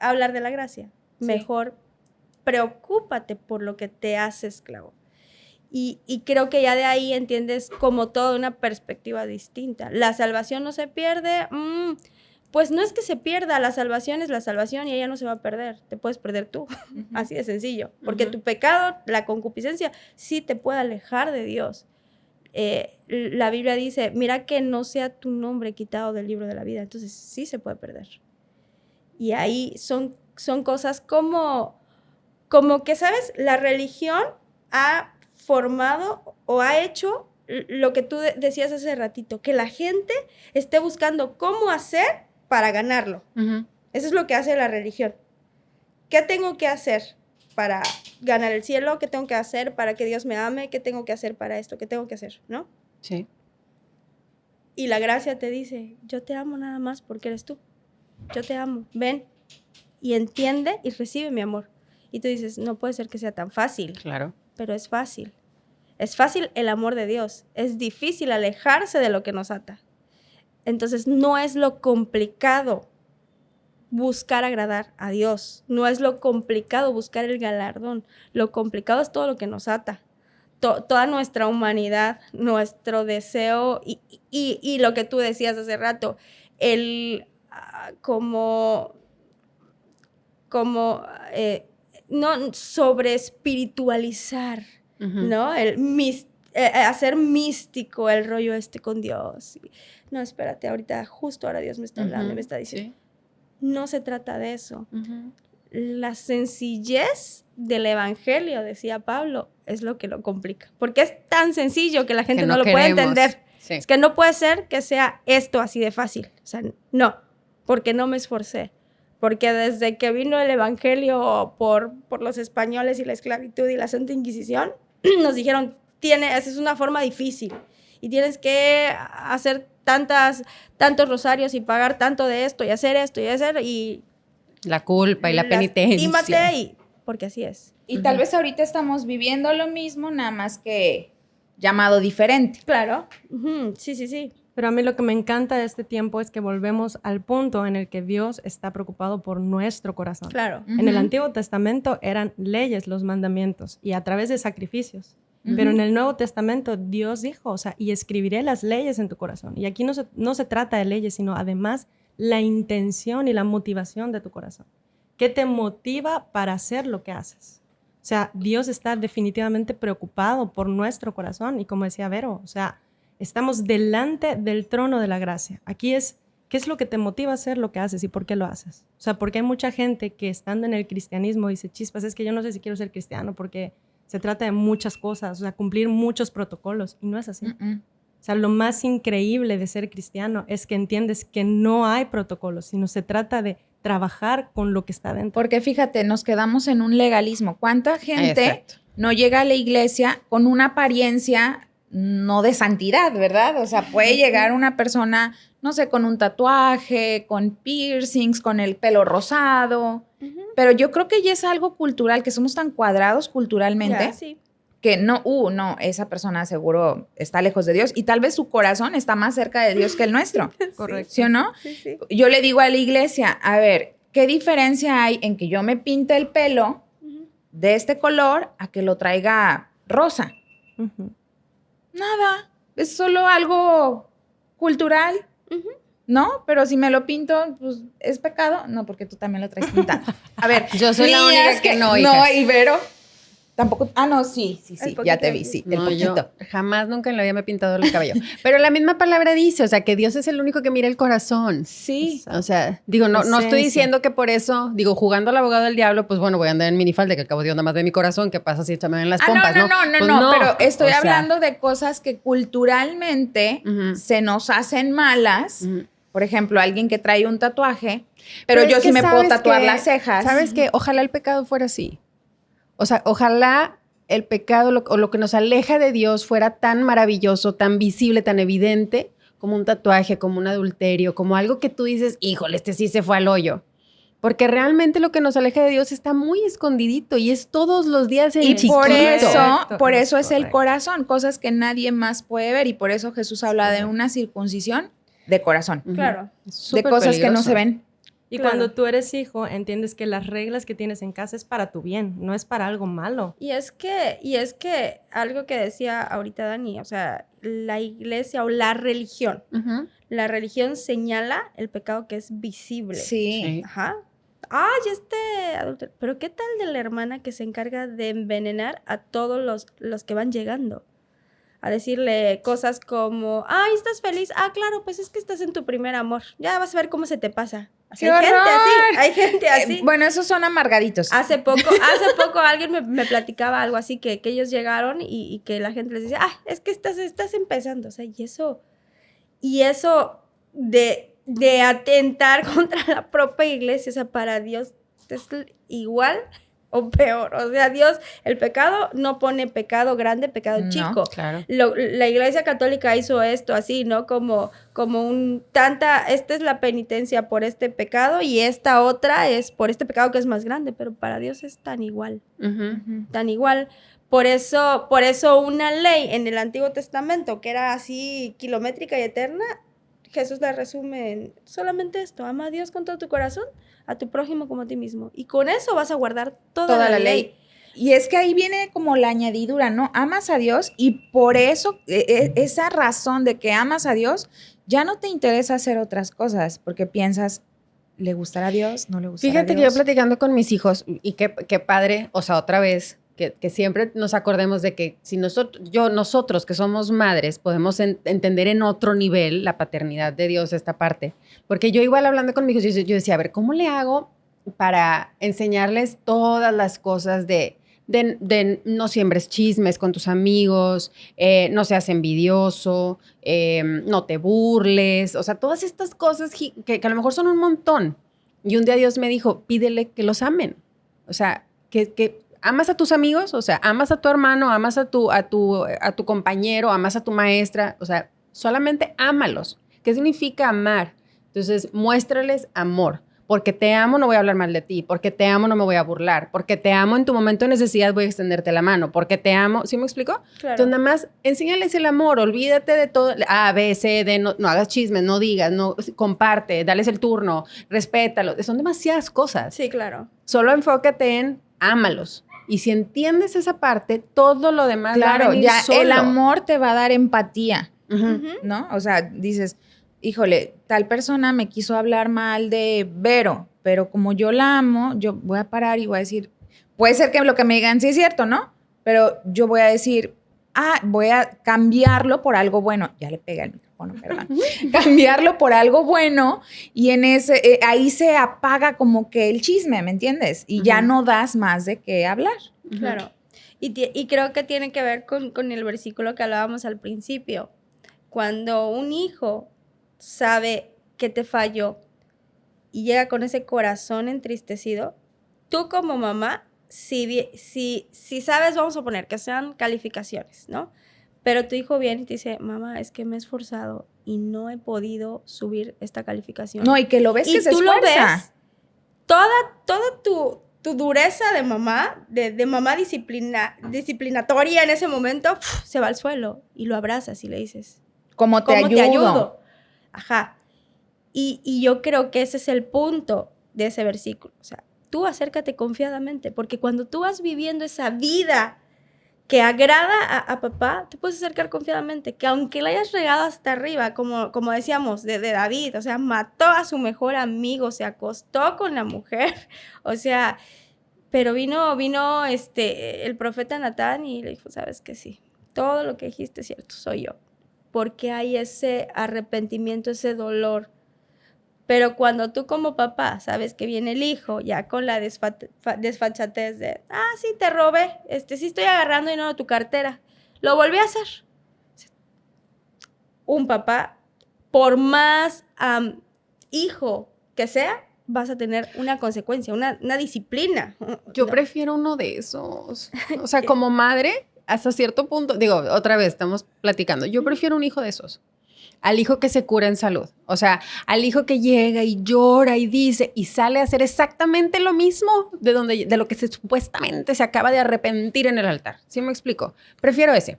hablar de la gracia. Sí. Mejor preocúpate por lo que te hace esclavo. Y creo que ya de ahí entiendes como toda una perspectiva distinta. La salvación no se pierde, pues no es que se pierda, la salvación es la salvación y ella no se va a perder, te puedes perder tú, así de sencillo, porque tu pecado, la concupiscencia, sí te puede alejar de Dios. La Biblia dice, mira que no sea tu nombre quitado del libro de la vida, entonces sí se puede perder. Y ahí son cosas como que, ¿sabes? La religión ha formado o ha hecho lo que tú decías hace ratito, que la gente esté buscando cómo hacer para ganarlo. Eso es lo que hace la religión. ¿Qué tengo que hacer para ganar el cielo? ¿Qué tengo que hacer para que Dios me ame? ¿Qué tengo que hacer para esto? ¿Qué tengo que hacer? ¿No? Sí. Y la gracia te dice, yo te amo nada más porque eres tú. Yo te amo. Ven y entiende y recibe mi amor. Y tú dices, no puede ser que sea tan fácil. Claro. Pero es fácil. Es fácil el amor de Dios. Es difícil alejarse de lo que nos ata. Entonces, no es lo complicado buscar agradar a Dios. No es lo complicado buscar el galardón. Lo complicado es todo lo que nos ata. Toda nuestra humanidad, nuestro deseo y lo que tú decías hace rato, el no sobre espiritualizar, ¿no? Hacer místico el rollo con Dios. No, espérate, justo ahora Dios me está hablando y me está diciendo. Sí. No se trata de eso. La sencillez del evangelio, decía Pablo, es lo que lo complica. Porque es tan sencillo que la gente no lo puede entender. Sí. Es que no puede ser que sea esto así de fácil. O sea, no, porque no me esforcé. Porque desde que vino el evangelio por los españoles y la esclavitud y la Santa Inquisición, nos dijeron, esa es una forma difícil y tienes que hacer tantos rosarios y pagar tanto de esto y hacer y la culpa y la penitencia. Porque así es. Y tal vez ahorita estamos viviendo lo mismo, nada más que llamado diferente. Claro. Sí. Pero a mí lo que me encanta de este tiempo es que volvemos al punto en el que Dios está preocupado por nuestro corazón. Claro. En el Antiguo Testamento eran leyes, los mandamientos, y a través de sacrificios. Pero en el Nuevo Testamento Dios dijo, y escribiré las leyes en tu corazón. Y aquí no se trata de leyes, sino además la intención y la motivación de tu corazón. ¿Qué te motiva para hacer lo que haces? O sea, Dios está definitivamente preocupado por nuestro corazón. Y como decía Vero, estamos delante del trono de la gracia. Aquí es, ¿qué es lo que te motiva a hacer lo que haces y por qué lo haces? O sea, porque hay mucha gente que estando en el cristianismo dice, chispas, es que yo no sé si quiero ser cristiano porque se trata de muchas cosas, cumplir muchos protocolos. Y no es así. O sea, lo más increíble de ser cristiano es que entiendes que no hay protocolos, sino se trata de trabajar con lo que está dentro. Porque fíjate, nos quedamos en un legalismo. ¿Cuánta gente no llega a la iglesia con una apariencia no de santidad, verdad? O sea, puede llegar una persona, no sé, con un tatuaje, con piercings, con el pelo rosado, pero yo creo que ya es algo cultural, que somos tan cuadrados culturalmente, que no, esa persona seguro está lejos de Dios y tal vez su corazón está más cerca de Dios que el nuestro. Correcto. ¿Sí o no? Sí. Yo le digo a la iglesia, a ver, ¿qué diferencia hay en que yo me pinte el pelo de este color a que lo traiga rosa? Nada, es solo algo cultural, ¿no? Pero si me lo pinto, pues, ¿es pecado? No, porque tú también lo traes pintado. A ver, yo soy la única que no, hijas. No, y Vero, tampoco. No, sí, ya te vi, sí, el poquito. Yo jamás, nunca en la vida me he pintado el cabello. Pero la misma palabra dice, que Dios es el único que mira el corazón. Sí. No estoy diciendo que por eso, jugando al abogado del diablo, pues bueno, voy a andar en minifalda, que al cabo Dios nada más ve mi corazón, ¿qué pasa si está en las pompas? No, pero estoy hablando de cosas que culturalmente se nos hacen malas. Por ejemplo, alguien que trae un tatuaje, pero yo sí me puedo tatuar las cejas. ¿Sabes qué? Ojalá el pecado fuera así. Ojalá el pecado o lo que nos aleja de Dios fuera tan maravilloso, tan visible, tan evidente, como un tatuaje, como un adulterio, como algo que tú dices, híjole, este sí se fue al hoyo. Porque realmente lo que nos aleja de Dios está muy escondidito y es todos los días en chiquito. Por eso es el corazón, cosas que nadie más puede ver y por eso Jesús habla de una circuncisión de corazón. Claro. De cosas que no se ven. Y cuando tú eres hijo, entiendes que las reglas que tienes en casa es para tu bien, no es para algo malo. Y es que algo que decía ahorita Dani, la iglesia o la religión, la religión señala el pecado que es visible. Sí. Ajá. Adulterio. Pero ¿qué tal de la hermana que se encarga de envenenar a todos los que van llegando? a decirle cosas como, ay, ¿estás feliz? Ah, claro, pues es que estás en tu primer amor. Ya vas a ver cómo se te pasa. ¡Qué Hay gente horror! así, hay gente así. Bueno, esos son amargaditos. Hace poco alguien me platicaba algo así, que ellos llegaron y que la gente les decía, ah, es que estás empezando. O sea, y eso de atentar contra la propia iglesia, o sea, para Dios es igual o peor. O sea, Dios, el pecado no pone pecado grande, pecado No, chico. claro. La iglesia católica hizo esto así, ¿no? Como esta es la penitencia por este pecado y esta otra es por este pecado que es más grande, pero para Dios es tan igual, tan igual. Por eso una ley en el Antiguo Testamento que era así kilométrica y eterna, Jesús la resume en solamente esto: ama a Dios con todo tu corazón, a tu prójimo como a ti mismo. Y con eso vas a guardar toda la ley. Y es que ahí viene como la añadidura, ¿no? Amas a Dios y por eso, esa razón de que amas a Dios, ya no te interesa hacer otras cosas, porque piensas, ¿le gustará a Dios? ¿No le gustará a Fíjate Dios? que yo platicando con mis hijos, y qué padre, o sea, otra vez, que siempre nos acordemos de que si nosotros que somos madres podemos entender en otro nivel la paternidad de Dios, esta parte. Porque yo igual hablando con mis hijos, yo decía, a ver, ¿cómo le hago para enseñarles todas las cosas de no siembres chismes con tus amigos, no seas envidioso, no te burles, o sea, todas estas cosas que a lo mejor son un montón. Y un día Dios me dijo, pídele que los amen. O sea, que amas a tus amigos, o sea, amas a tu hermano, amas a tu compañero, amas a tu maestra, o sea, solamente ámalos. ¿Qué significa amar? Entonces, muéstrales amor. Porque te amo, no voy a hablar mal de ti. Porque te amo, no me voy a burlar. Porque te amo, en tu momento de necesidad voy a extenderte la mano. Porque te amo, ¿sí me explico? Claro. Entonces, nada más, enséñales el amor. Olvídate de todo. A, B, C, D, no hagas chismes, no digas, no, comparte, dales el turno, respétalos. Son demasiadas cosas. Sí, claro. Solo enfócate en ámalos. Y si entiendes esa parte, todo lo demás va a Claro, venir ya solo. el amor te va a dar empatía, Ujú. ¿no? O sea, dices, híjole, tal persona me quiso hablar mal de Vero, pero como yo la amo, yo voy a parar y voy a decir, puede ser que lo que me digan sí es cierto, ¿no? Pero yo voy a decir, voy a cambiarlo por algo bueno. Ya le pegué al micrófono, perdón. Cambiarlo por algo bueno y en ese, ahí se apaga como que el chisme, ¿me entiendes? Y ya no das más de qué hablar. Claro. Y creo que tiene que ver con el versículo que hablábamos al principio. Cuando un hijo sabe que te falló y llega con ese corazón entristecido, tú como mamá, si sabes, vamos a poner que sean calificaciones, ¿no? Pero tu hijo viene y te dice, mamá, es que me he esforzado y no he podido subir esta calificación. No, y que lo ves Y que se tú lo esfuerza. ves, toda tu dureza de mamá, de mamá disciplinatoria en ese momento, se va al suelo y lo abrazas y le dices, Como te ¿cómo ayudo. te ayudo? Ajá. Y yo creo que ese es el punto de ese versículo. O sea, tú acércate confiadamente, porque cuando tú vas viviendo esa vida que agrada a papá, te puedes acercar confiadamente, que aunque le hayas regado hasta arriba, como decíamos, de David, o sea, mató a su mejor amigo, se acostó con la mujer, o sea, pero vino el profeta Natán y le dijo, sabes que sí, todo lo que dijiste es cierto, soy yo, porque hay ese arrepentimiento, ese dolor. Pero cuando tú como papá sabes que viene el hijo ya con la desfachatez de, sí, te robé, sí estoy agarrando dinero de tu cartera, lo volví a hacer. Un papá, por más hijo que sea, vas a tener una consecuencia, una disciplina. Yo prefiero uno de esos. O sea, como madre, hasta cierto punto, digo, otra vez, estamos platicando, yo prefiero un hijo de esos. Al hijo que se cura en salud. O sea, al hijo que llega y llora y dice y sale a hacer exactamente lo mismo de lo que supuestamente se acaba de arrepentir en el altar. ¿Sí me explico? Prefiero ese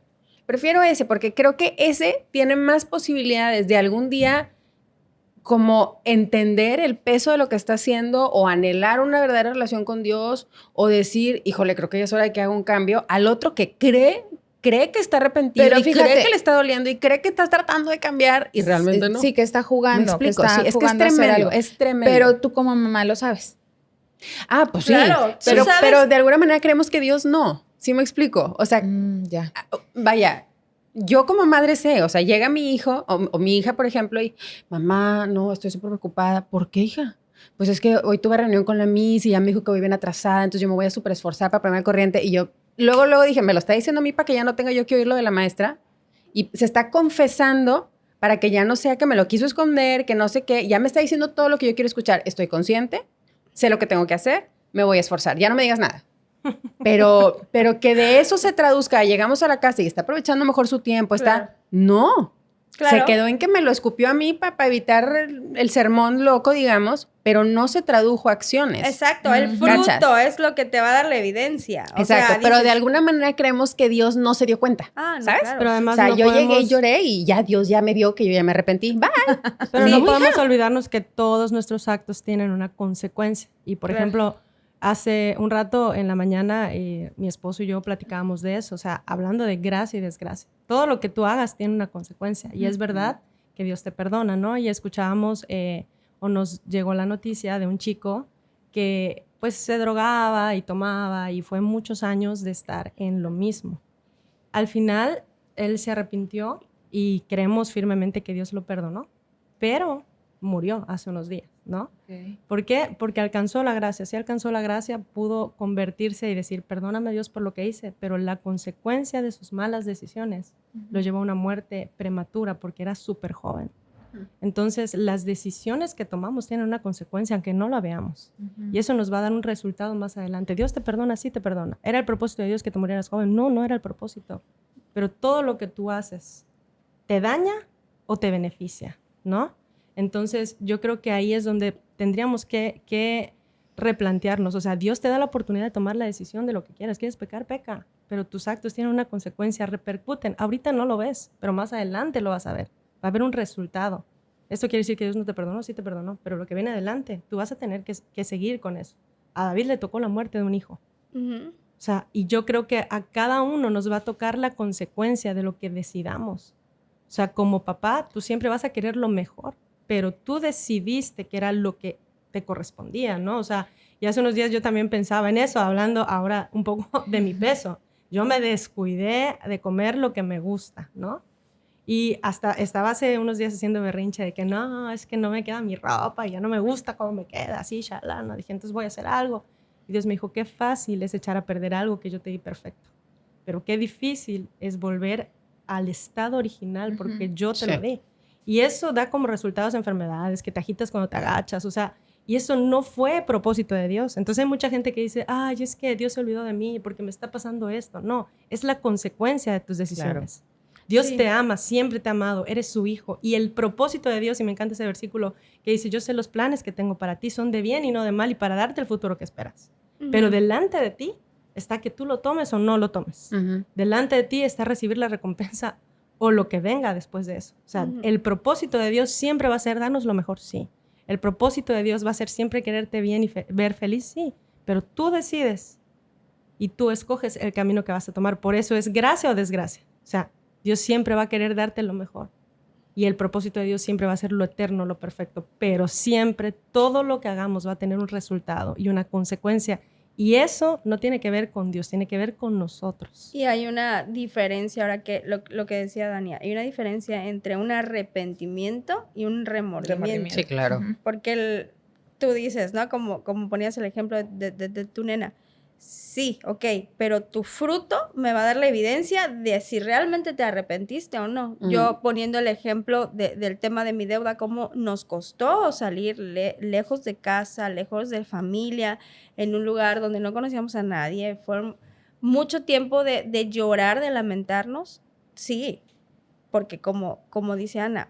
porque creo que ese tiene más posibilidades de algún día como entender el peso de lo que está haciendo o anhelar una verdadera relación con Dios o decir, híjole, creo que ya es hora de que haga un cambio, al otro que cree que está arrepentido, pero fíjate, cree que le está doliendo y cree que está tratando de cambiar y realmente no. Sí, que está jugando. Me explico, que está sí, es jugando que es a hacer tremendo, algo. es tremendo. Pero tú como mamá lo sabes. Pues claro, sí, pero de alguna manera creemos que Dios no. ¿Sí me explico? O sea, Ya. vaya, yo como madre sé, o sea, llega mi hijo o mi hija, por ejemplo, y mamá, no, estoy súper preocupada. ¿Por qué, hija? Pues es que hoy tuve reunión con la Miss y ya me dijo que voy bien atrasada, entonces yo me voy a súper esforzar para ponerme al corriente. Y yo luego dije, me lo está diciendo a mí para que ya no tenga yo que oír lo de la maestra. Y se está confesando para que ya no sea que me lo quiso esconder, que no sé qué. Ya me está diciendo todo lo que yo quiero escuchar. Estoy consciente, sé lo que tengo que hacer, me voy a esforzar. Ya no me digas nada. Pero que de eso se traduzca, llegamos a la casa y está aprovechando mejor su tiempo, Claro. No. Claro. Se quedó en que me lo escupió a mí para evitar el sermón loco, digamos, pero no se tradujo a acciones. Exacto, el fruto ¿Cachas? es lo que te va a dar la evidencia. O Exacto, sea, pero dices, de alguna manera creemos que Dios no se dio cuenta, no, ¿sabes? claro. Pero además O sea, no yo llegué y podemos- lloré y ya Dios ya me vio que yo ya me arrepentí. Bye. Pero Sí. no podemos olvidarnos que todos nuestros actos tienen una consecuencia. Y, por Claro. ejemplo, hace un rato en la mañana mi esposo y yo platicábamos de eso, o sea, hablando de gracia y desgracia. Todo lo que tú hagas tiene una consecuencia. Y es verdad que Dios te perdona, ¿no? Y escuchábamos o nos llegó la noticia de un chico que pues se drogaba y tomaba y fue muchos años de estar en lo mismo. Al final, él se arrepintió y creemos firmemente que Dios lo perdonó, pero murió hace unos días, ¿no? Okay. ¿Por qué? Porque alcanzó la gracia. Si alcanzó la gracia, pudo convertirse y decir, perdóname Dios por lo que hice, pero la consecuencia de sus malas decisiones lo llevó a una muerte prematura porque era súper joven. Entonces, las decisiones que tomamos tienen una consecuencia, aunque no la veamos. Y eso nos va a dar un resultado más adelante. Dios te perdona, sí te perdona. ¿Era el propósito de Dios que te murieras joven? No, no era el propósito. Pero todo lo que tú haces, ¿te daña o te beneficia? ¿No? Entonces, yo creo que ahí es donde tendríamos que replantearnos. O sea, Dios te da la oportunidad de tomar la decisión de lo que quieras. ¿Quieres pecar? Peca. Pero tus actos tienen una consecuencia, repercuten. Ahorita no lo ves, pero más adelante lo vas a ver. Va a haber un resultado. ¿Esto quiere decir que Dios no te perdonó? Sí te perdonó, pero lo que viene adelante, tú vas a tener que seguir con eso. A David le tocó la muerte de un hijo. Ujú. O sea, y yo creo que a cada uno nos va a tocar la consecuencia de lo que decidamos. O sea, como papá, tú siempre vas a querer lo mejor, pero tú decidiste que era lo que te correspondía, ¿no? O sea, y hace unos días yo también pensaba en eso, hablando ahora un poco de mi peso. Yo me descuidé de comer lo que me gusta, ¿no? Y hasta estaba hace unos días haciendo berrinche de que no, es que no me queda mi ropa y ya no me gusta cómo me queda, así, shalala. Dije, entonces voy a hacer algo. Y Dios me dijo, qué fácil es echar a perder algo que yo te di perfecto. Pero qué difícil es volver al estado original porque yo te lo di. Y eso da como resultados enfermedades, que te agitas cuando te agachas, o sea, y eso no fue propósito de Dios. Entonces hay mucha gente que dice, ay, es que Dios se olvidó de mí porque me está pasando esto. No, es la consecuencia de tus decisiones. Claro. Dios te ama, siempre te ha amado, eres su hijo. Y el propósito de Dios, y me encanta ese versículo que dice, yo sé los planes que tengo para ti, son de bien y no de mal y para darte el futuro que esperas. Pero delante de ti está que tú lo tomes o no lo tomes. Delante de ti está recibir la recompensa o lo que venga después de eso. O sea, el propósito de Dios siempre va a ser darnos lo mejor, sí. El propósito de Dios va a ser siempre quererte bien y ver feliz, sí. Pero tú decides y tú escoges el camino que vas a tomar. Por eso es gracia o desgracia. O sea, Dios siempre va a querer darte lo mejor. Y el propósito de Dios siempre va a ser lo eterno, lo perfecto. Pero siempre todo lo que hagamos va a tener un resultado y una consecuencia. Y eso no tiene que ver con Dios, tiene que ver con nosotros. Y hay una diferencia, ahora que lo que decía Dania, hay una diferencia entre un arrepentimiento y un remordimiento. Sí, claro. Porque tú dices, ¿no? Como ponías el ejemplo de tu nena. Sí, ok, pero tu fruto me va a dar la evidencia de si realmente te arrepentiste o no. Yo poniendo el ejemplo del tema de mi deuda, cómo nos costó salir lejos de casa, lejos de familia, en un lugar donde no conocíamos a nadie. Fue mucho tiempo de llorar, de lamentarnos. Sí, porque como dice Ana,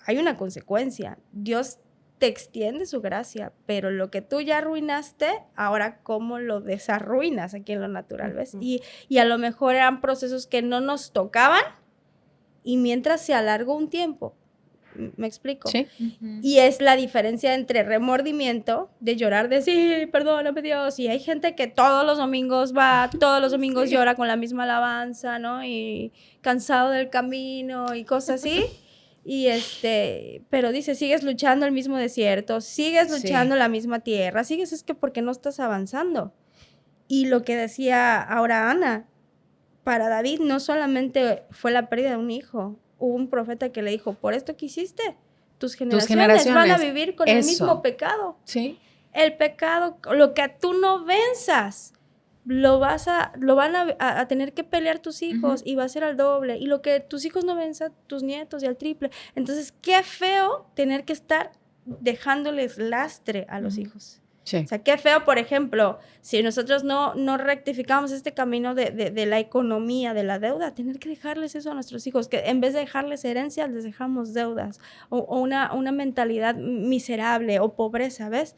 hay una consecuencia. Dios te extiende su gracia, pero lo que tú ya arruinaste, ahora cómo lo desarruinas aquí en lo natural, ¿ves? Y a lo mejor eran procesos que no nos tocaban y mientras se alargó un tiempo, ¿me explico? Sí. Y es la diferencia entre remordimiento, de llorar, de sí, perdóname Dios, y hay gente que todos los domingos llora con la misma alabanza, ¿no? Y cansado del camino y cosas así. Y pero dice, sigues luchando el mismo desierto, sigues luchando la misma tierra, es que porque no estás avanzando. Y lo que decía ahora Ana, para David no solamente fue la pérdida de un hijo, hubo un profeta que le dijo, por esto que hiciste, tus generaciones van a vivir con el mismo pecado. Sí. El pecado, lo que tú no venzas, lo van a tener que pelear tus hijos y va a ser al doble. Y lo que tus hijos no venzan, tus nietos y al triple. Entonces, qué feo tener que estar dejándoles lastre a los hijos. Sí. O sea, qué feo, por ejemplo, si nosotros no rectificamos este camino de la economía, de la deuda, tener que dejarles eso a nuestros hijos, que en vez de dejarles herencias, les dejamos deudas o una mentalidad miserable o pobreza, ¿ves?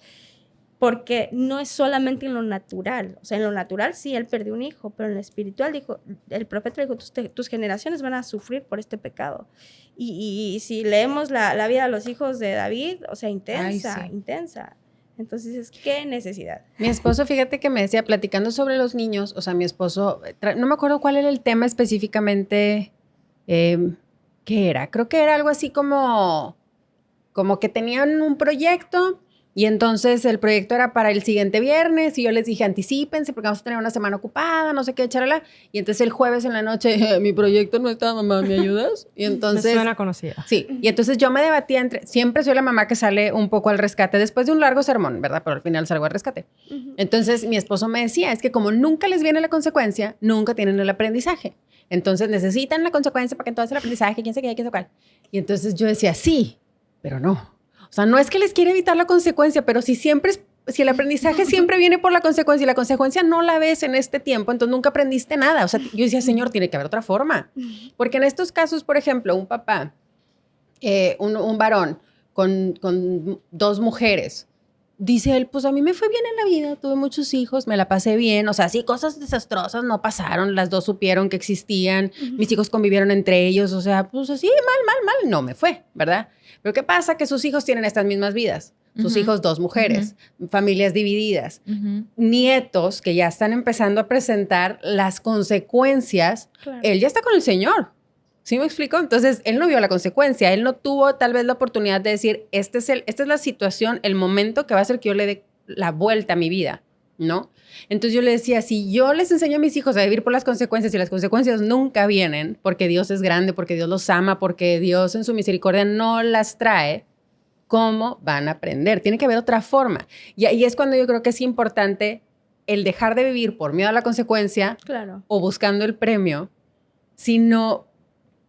Porque no es solamente en lo natural. O sea, en lo natural sí, él perdió un hijo, pero en lo espiritual dijo, el profeta dijo, tus generaciones van a sufrir por este pecado. Y si leemos la vida de los hijos de David, o sea, intensa, intensa. Entonces dices, ¿qué necesidad? Mi esposo, fíjate que me decía, platicando sobre los niños, o sea, mi esposo, no me acuerdo cuál era el tema específicamente, ¿qué era? Creo que era algo así como que tenían un proyecto y entonces el proyecto era para el siguiente viernes y yo les dije, anticípense porque vamos a tener una semana ocupada, no sé qué, charala. Y entonces el jueves en la noche, mi proyecto no está, mamá, ¿me ayudas? Y entonces... Me suena conocida. Sí, y entonces yo me debatía siempre soy la mamá que sale un poco al rescate después de un largo sermón, ¿verdad? Pero al final salgo al rescate. Entonces mi esposo me decía, es que como nunca les viene la consecuencia, nunca tienen el aprendizaje. Entonces necesitan la consecuencia para que entonces el aprendizaje, quién sé qué, quién sé cuál. Y entonces yo decía, sí, pero no. O sea, no es que les quiera evitar la consecuencia, pero si el aprendizaje siempre viene por la consecuencia y la consecuencia no la ves en este tiempo, entonces nunca aprendiste nada. O sea, yo decía, Señor, tiene que haber otra forma. Porque en estos casos, por ejemplo, un papá, un varón con 2 mujeres, dice él, pues a mí me fue bien en la vida, tuve muchos hijos, me la pasé bien, o sea, sí, cosas desastrosas no pasaron, las 2 supieron que existían, mis hijos convivieron entre ellos, o sea, pues así, mal, no me fue, ¿verdad? Pero ¿qué pasa? Que sus hijos tienen estas mismas vidas, sus hijos 2 mujeres, familias divididas, nietos que ya están empezando a presentar las consecuencias, él ya está con el Señor. ¿Sí me explico? Entonces, él no vio la consecuencia. Él no tuvo tal vez la oportunidad de decir, esta es la situación, el momento que va a hacer que yo le dé la vuelta a mi vida, ¿no? Entonces yo le decía, si yo les enseño a mis hijos a vivir por las consecuencias y las consecuencias nunca vienen porque Dios es grande, porque Dios los ama, porque Dios en su misericordia no las trae, ¿cómo van a aprender? Tiene que haber otra forma. Y ahí es cuando yo creo que es importante el dejar de vivir por miedo a la consecuencia o buscando el premio, sino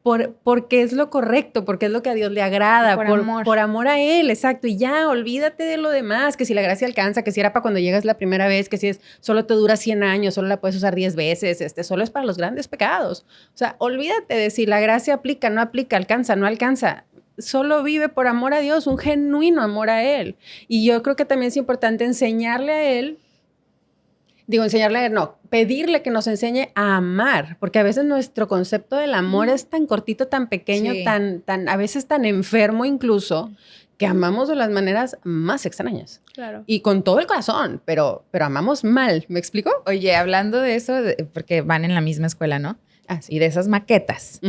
porque es lo correcto, porque es lo que a Dios le agrada, por amor a Él, exacto, y ya, olvídate de lo demás, que si la gracia alcanza, que si era para cuando llegas la primera vez, que si solo te dura 100 años, solo la puedes usar 10 veces, solo es para los grandes pecados. O sea, olvídate de si la gracia aplica, no aplica, alcanza, no alcanza. Solo vive por amor a Dios, un genuino amor a Él. Y yo creo que también es importante enseñarle a Él, pedirle que nos enseñe a amar, porque a veces nuestro concepto del amor es tan cortito, tan pequeño, tan a veces tan enfermo incluso, que amamos de las maneras más extrañas. Claro. Y con todo el corazón, pero amamos mal, ¿me explico? Oye, hablando de eso, porque van en la misma escuela, ¿no? Y de esas maquetas.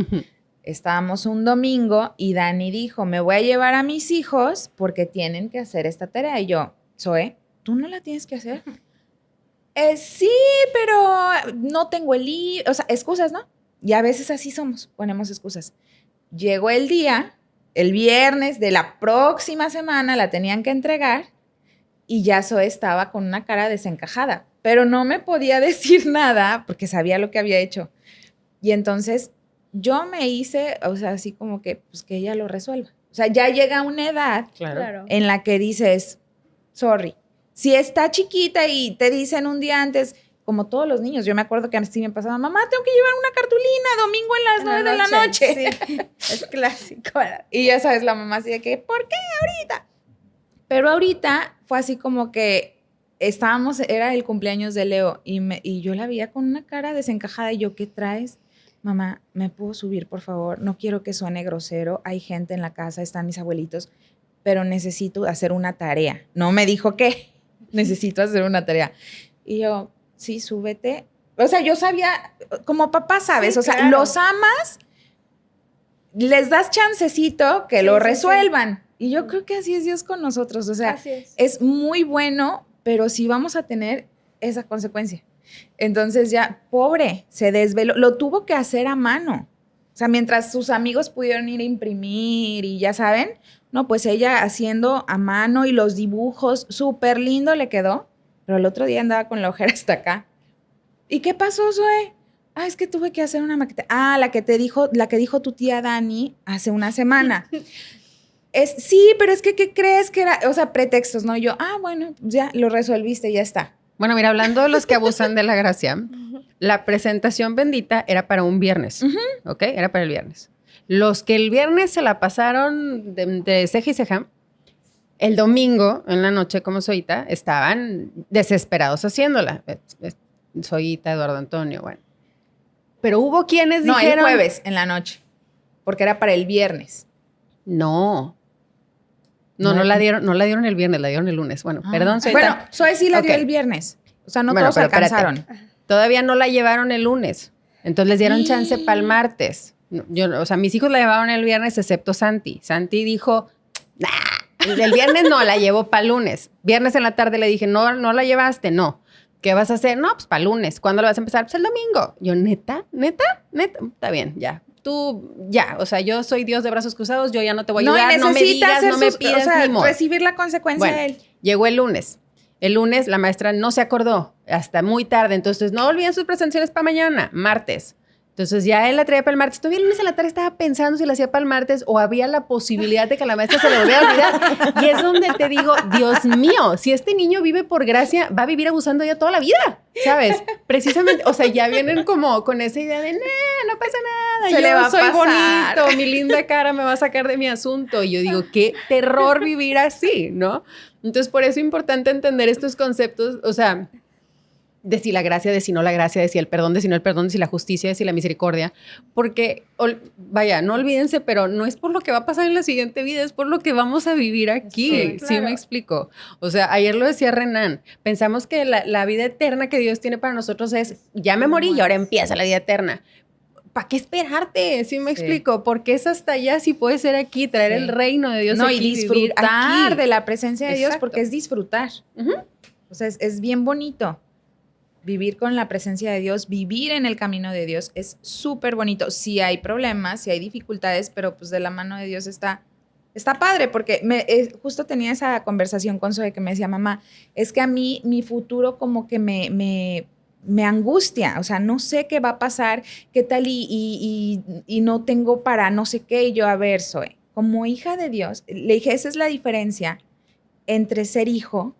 Estábamos un domingo y Dani dijo, me voy a llevar a mis hijos porque tienen que hacer esta tarea. Y yo, Zoe, ¿tú no la tienes que hacer? Sí, pero no tengo el libro, o sea, excusas, ¿no? Y a veces así somos, ponemos excusas. Llegó el día, el viernes de la próxima semana la tenían que entregar y ya Zoe estaba con una cara desencajada, pero no me podía decir nada porque sabía lo que había hecho. Y entonces yo me hice, o sea, así como que, pues que ella lo resuelva. O sea, ya llega una edad en la que dices, sorry. Si está chiquita y te dicen un día antes, como todos los niños, yo me acuerdo que así me pasaba, mamá, tengo que llevar una cartulina domingo en las 9 de la noche. Sí, es clásico. Y ya sabes, la mamá así de que, ¿por qué ahorita? Pero ahorita fue así como que era el cumpleaños de Leo y yo la veía con una cara desencajada y yo, ¿qué traes? Mamá, ¿me puedo subir, por favor? No quiero que suene grosero, hay gente en la casa, están mis abuelitos, pero necesito hacer una tarea. No me dijo qué. Necesito hacer una tarea. Y yo, sí, súbete. O sea, yo sabía, como papá sabes, o sea, los amas, les das chancecito que lo resuelvan. Y yo creo que así es Dios con nosotros. O sea, es muy bueno, pero sí vamos a tener esa consecuencia. Entonces ya, pobre, se desveló, lo tuvo que hacer a mano. O sea, mientras sus amigos pudieron ir a imprimir y ya saben, no, pues ella haciendo a mano y los dibujos, súper lindo le quedó, pero el otro día andaba con la ojera hasta acá. ¿Y qué pasó, Zoe? Es que tuve que hacer una maqueta. La que dijo tu tía Dani hace una semana. Sí, pero es que, ¿qué crees que era? O sea, pretextos, ¿no? Yo, bueno, ya lo resolviste, ya está. Bueno, mira, hablando de los que abusan de la gracia, la presentación bendita era para un viernes, ¿ok? Era para el viernes. Los que el viernes se la pasaron de ceja y ceja, el domingo en la noche, como Zoita, estaban desesperados haciéndola. Zoita, Eduardo Antonio, bueno. Pero hubo quienes dijeron... No, el jueves en la noche, porque era para el viernes. No la dieron el viernes, la dieron el lunes. Bueno, perdón, Zoita. Bueno, Zoe sí la dio el viernes. O sea, no todos alcanzaron. Espérate. Todavía no la llevaron el lunes. Entonces les dieron chance para el martes. O sea, mis hijos la llevaron el viernes, excepto Santi. Santi dijo, el viernes no, la llevo para el lunes. Viernes en la tarde le dije, no la llevaste, no. ¿Qué vas a hacer? No, pues para el lunes. ¿Cuándo lo vas a empezar? Pues el domingo. Yo, ¿neta? Está bien, ya. Tú, ya. O sea, yo soy Dios de brazos cruzados, yo ya no te voy a ayudar, no me digas, no me pidas, ni modo. Recibir la consecuencia de él. Llegó el lunes. El lunes la maestra no se acordó hasta muy tarde. Entonces, no olviden sus presentaciones para mañana, martes. Entonces, ya él la traía para el martes. Todavía el lunes en la tarde estaba pensando si la hacía para el martes o había la posibilidad de que a la maestra se le volviera a olvidar. Y es donde te digo, Dios mío, si este niño vive por gracia, va a vivir abusando ya toda la vida, ¿sabes? Precisamente, o sea, ya vienen como con esa idea de, no pasa nada, se le va a soy pasar. bonito, mi linda cara me va a sacar de mi asunto. Y yo digo, qué terror vivir así, ¿no? Entonces, por eso es importante entender estos conceptos, o sea, de si la gracia, de si no la gracia, de si el perdón, de si no el perdón, de si la justicia, de si la misericordia, porque, vaya, no olvídense, pero no es por lo que va a pasar en la siguiente vida, es por lo que vamos a vivir aquí, Sí, claro. ¿Sí me explico? O sea, ayer lo decía Renan, pensamos que la vida eterna que Dios tiene para nosotros es, ya me morí y ahora empieza la vida eterna. ¿Para qué esperarte? ¿Sí me explico? Porque es hasta allá, si puede ser aquí, traer el reino de Dios aquí, y disfrutar aquí de la presencia de Dios, Exacto. porque es disfrutar. O sea, es bien bonito. Vivir con la presencia de Dios, vivir en el camino de Dios es súper bonito. Sí hay problemas, sí hay dificultades, pero pues de la mano de Dios está padre, porque justo tenía esa conversación con Zoe que me decía, mamá, es que a mí mi futuro como que me angustia, o sea, no sé qué va a pasar, qué tal y no tengo para no sé qué. Y yo, a ver, Zoe, como hija de Dios, le dije, esa es la diferencia entre ser hijo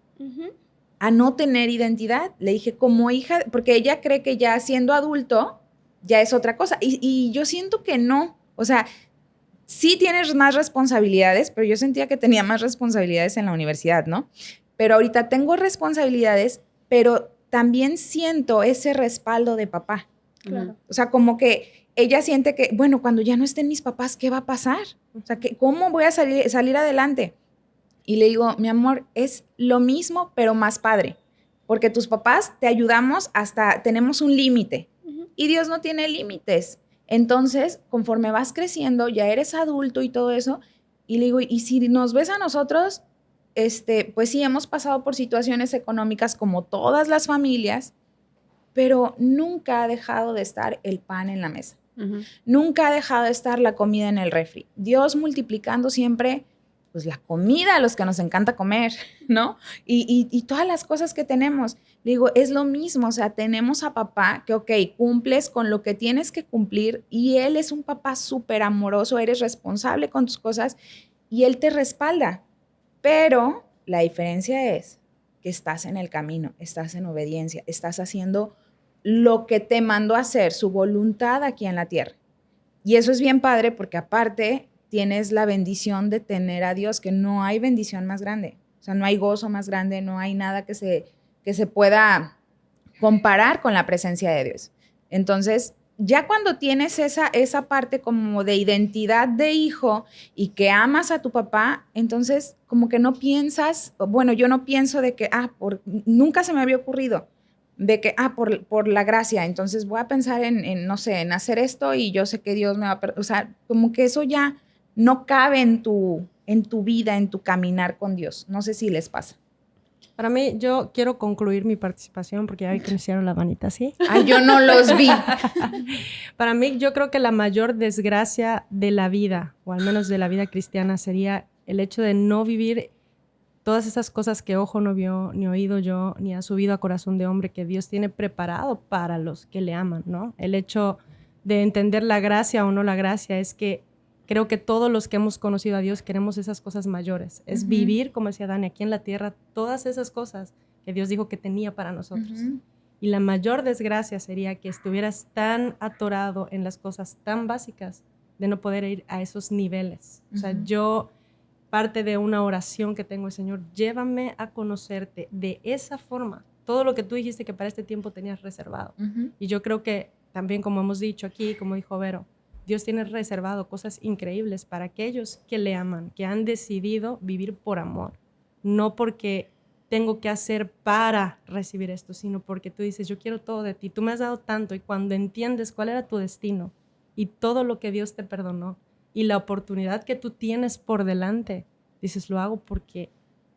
a no tener identidad. Le dije, como hija, porque ella cree que ya siendo adulto ya es otra cosa. Y yo siento que no. O sea, sí tienes más responsabilidades, pero yo sentía que tenía más responsabilidades en la universidad, ¿no? Pero ahorita tengo responsabilidades, pero también siento ese respaldo de papá. Claro. O sea, como que ella siente que, bueno, cuando ya no estén mis papás, ¿qué va a pasar? O sea, ¿cómo voy a salir adelante? Y le digo, mi amor, es lo mismo, pero más padre. Porque tus papás te ayudamos hasta, tenemos un límite. Y Dios no tiene límites. Entonces, conforme vas creciendo, ya eres adulto y todo eso. Y le digo, y si nos ves a nosotros, pues sí, hemos pasado por situaciones económicas como todas las familias, pero nunca ha dejado de estar el pan en la mesa. Nunca ha dejado de estar la comida en el refri. Dios multiplicando siempre pues la comida a los que nos encanta comer, ¿no? Y todas las cosas que tenemos. Digo, es lo mismo, o sea, tenemos a papá que, ok, cumples con lo que tienes que cumplir y él es un papá súper amoroso, eres responsable con tus cosas y él te respalda. Pero la diferencia es que estás en el camino, estás en obediencia, estás haciendo lo que te mandó a hacer, su voluntad aquí en la tierra. Y eso es bien padre porque aparte tienes la bendición de tener a Dios, que no hay bendición más grande. O sea, no hay gozo más grande, no hay nada que se pueda comparar con la presencia de Dios. Entonces, ya cuando tienes esa parte como de identidad de hijo y que amas a tu papá, entonces como que no piensas, bueno, yo no pienso de que, nunca se me había ocurrido, de que, por la gracia, entonces voy a pensar en, no sé, en hacer esto y yo sé que Dios me va a perdonar. O sea, como que eso ya no cabe en tu vida, en tu caminar con Dios. No sé si les pasa. Para mí, yo quiero concluir mi participación porque ya vi que me hicieron la manita así. Ay, yo no los vi. Para mí, yo creo que la mayor desgracia de la vida, o al menos de la vida cristiana, sería el hecho de no vivir todas esas cosas que ojo no vio, ni oído yo, ni ha subido a corazón de hombre que Dios tiene preparado para los que le aman, ¿no? El hecho de entender la gracia o no la gracia es que creo que todos los que hemos conocido a Dios queremos esas cosas mayores. Es vivir, como decía Dani, aquí en la tierra, todas esas cosas que Dios dijo que tenía para nosotros. Y la mayor desgracia sería que estuvieras tan atorado en las cosas tan básicas de no poder ir a esos niveles. O sea, yo... parte de una oración que tengo, el Señor, llévame a conocerte de esa forma. Todo lo que tú dijiste que para este tiempo tenías reservado. Y yo creo que también, como hemos dicho aquí, como dijo Vero, Dios tiene reservado cosas increíbles para aquellos que le aman, que han decidido vivir por amor. No porque tengo que hacer para recibir esto, sino porque tú dices, yo quiero todo de ti. Tú me has dado tanto y cuando entiendes cuál era tu destino y todo lo que Dios te perdonó, y la oportunidad que tú tienes por delante, dices, lo hago porque,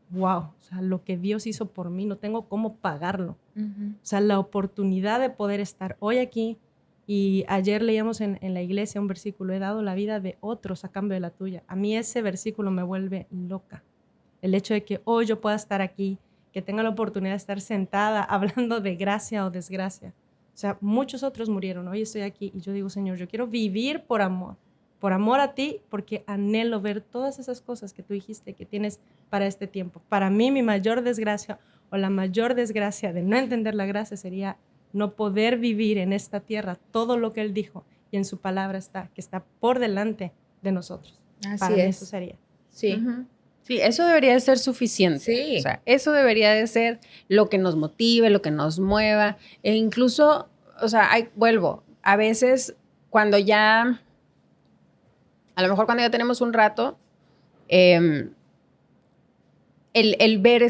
wow, o sea, lo que Dios hizo por mí, no tengo cómo pagarlo. O sea, la oportunidad de poder estar hoy aquí, y ayer leíamos en la iglesia un versículo, he dado la vida de otros a cambio de la tuya. A mí ese versículo me vuelve loca. El hecho de que hoy yo pueda estar aquí, que tenga la oportunidad de estar sentada hablando de gracia o desgracia. O sea, muchos otros murieron, hoy estoy aquí y yo digo, Señor, yo quiero vivir por amor a ti, porque anhelo ver todas esas cosas que tú dijiste que tienes para este tiempo. Para mí, mi mayor desgracia o la mayor desgracia de no entender la gracia sería no poder vivir en esta tierra todo lo que Él dijo y en su palabra está, que está por delante de nosotros. Así para mí es. eso sería. Sí. Sí, eso debería de ser suficiente. Sí. O sea, eso debería de ser lo que nos motive, lo que nos mueva. E incluso, o sea, vuelvo, a veces cuando ya... A lo mejor cuando ya tenemos un rato, el ver,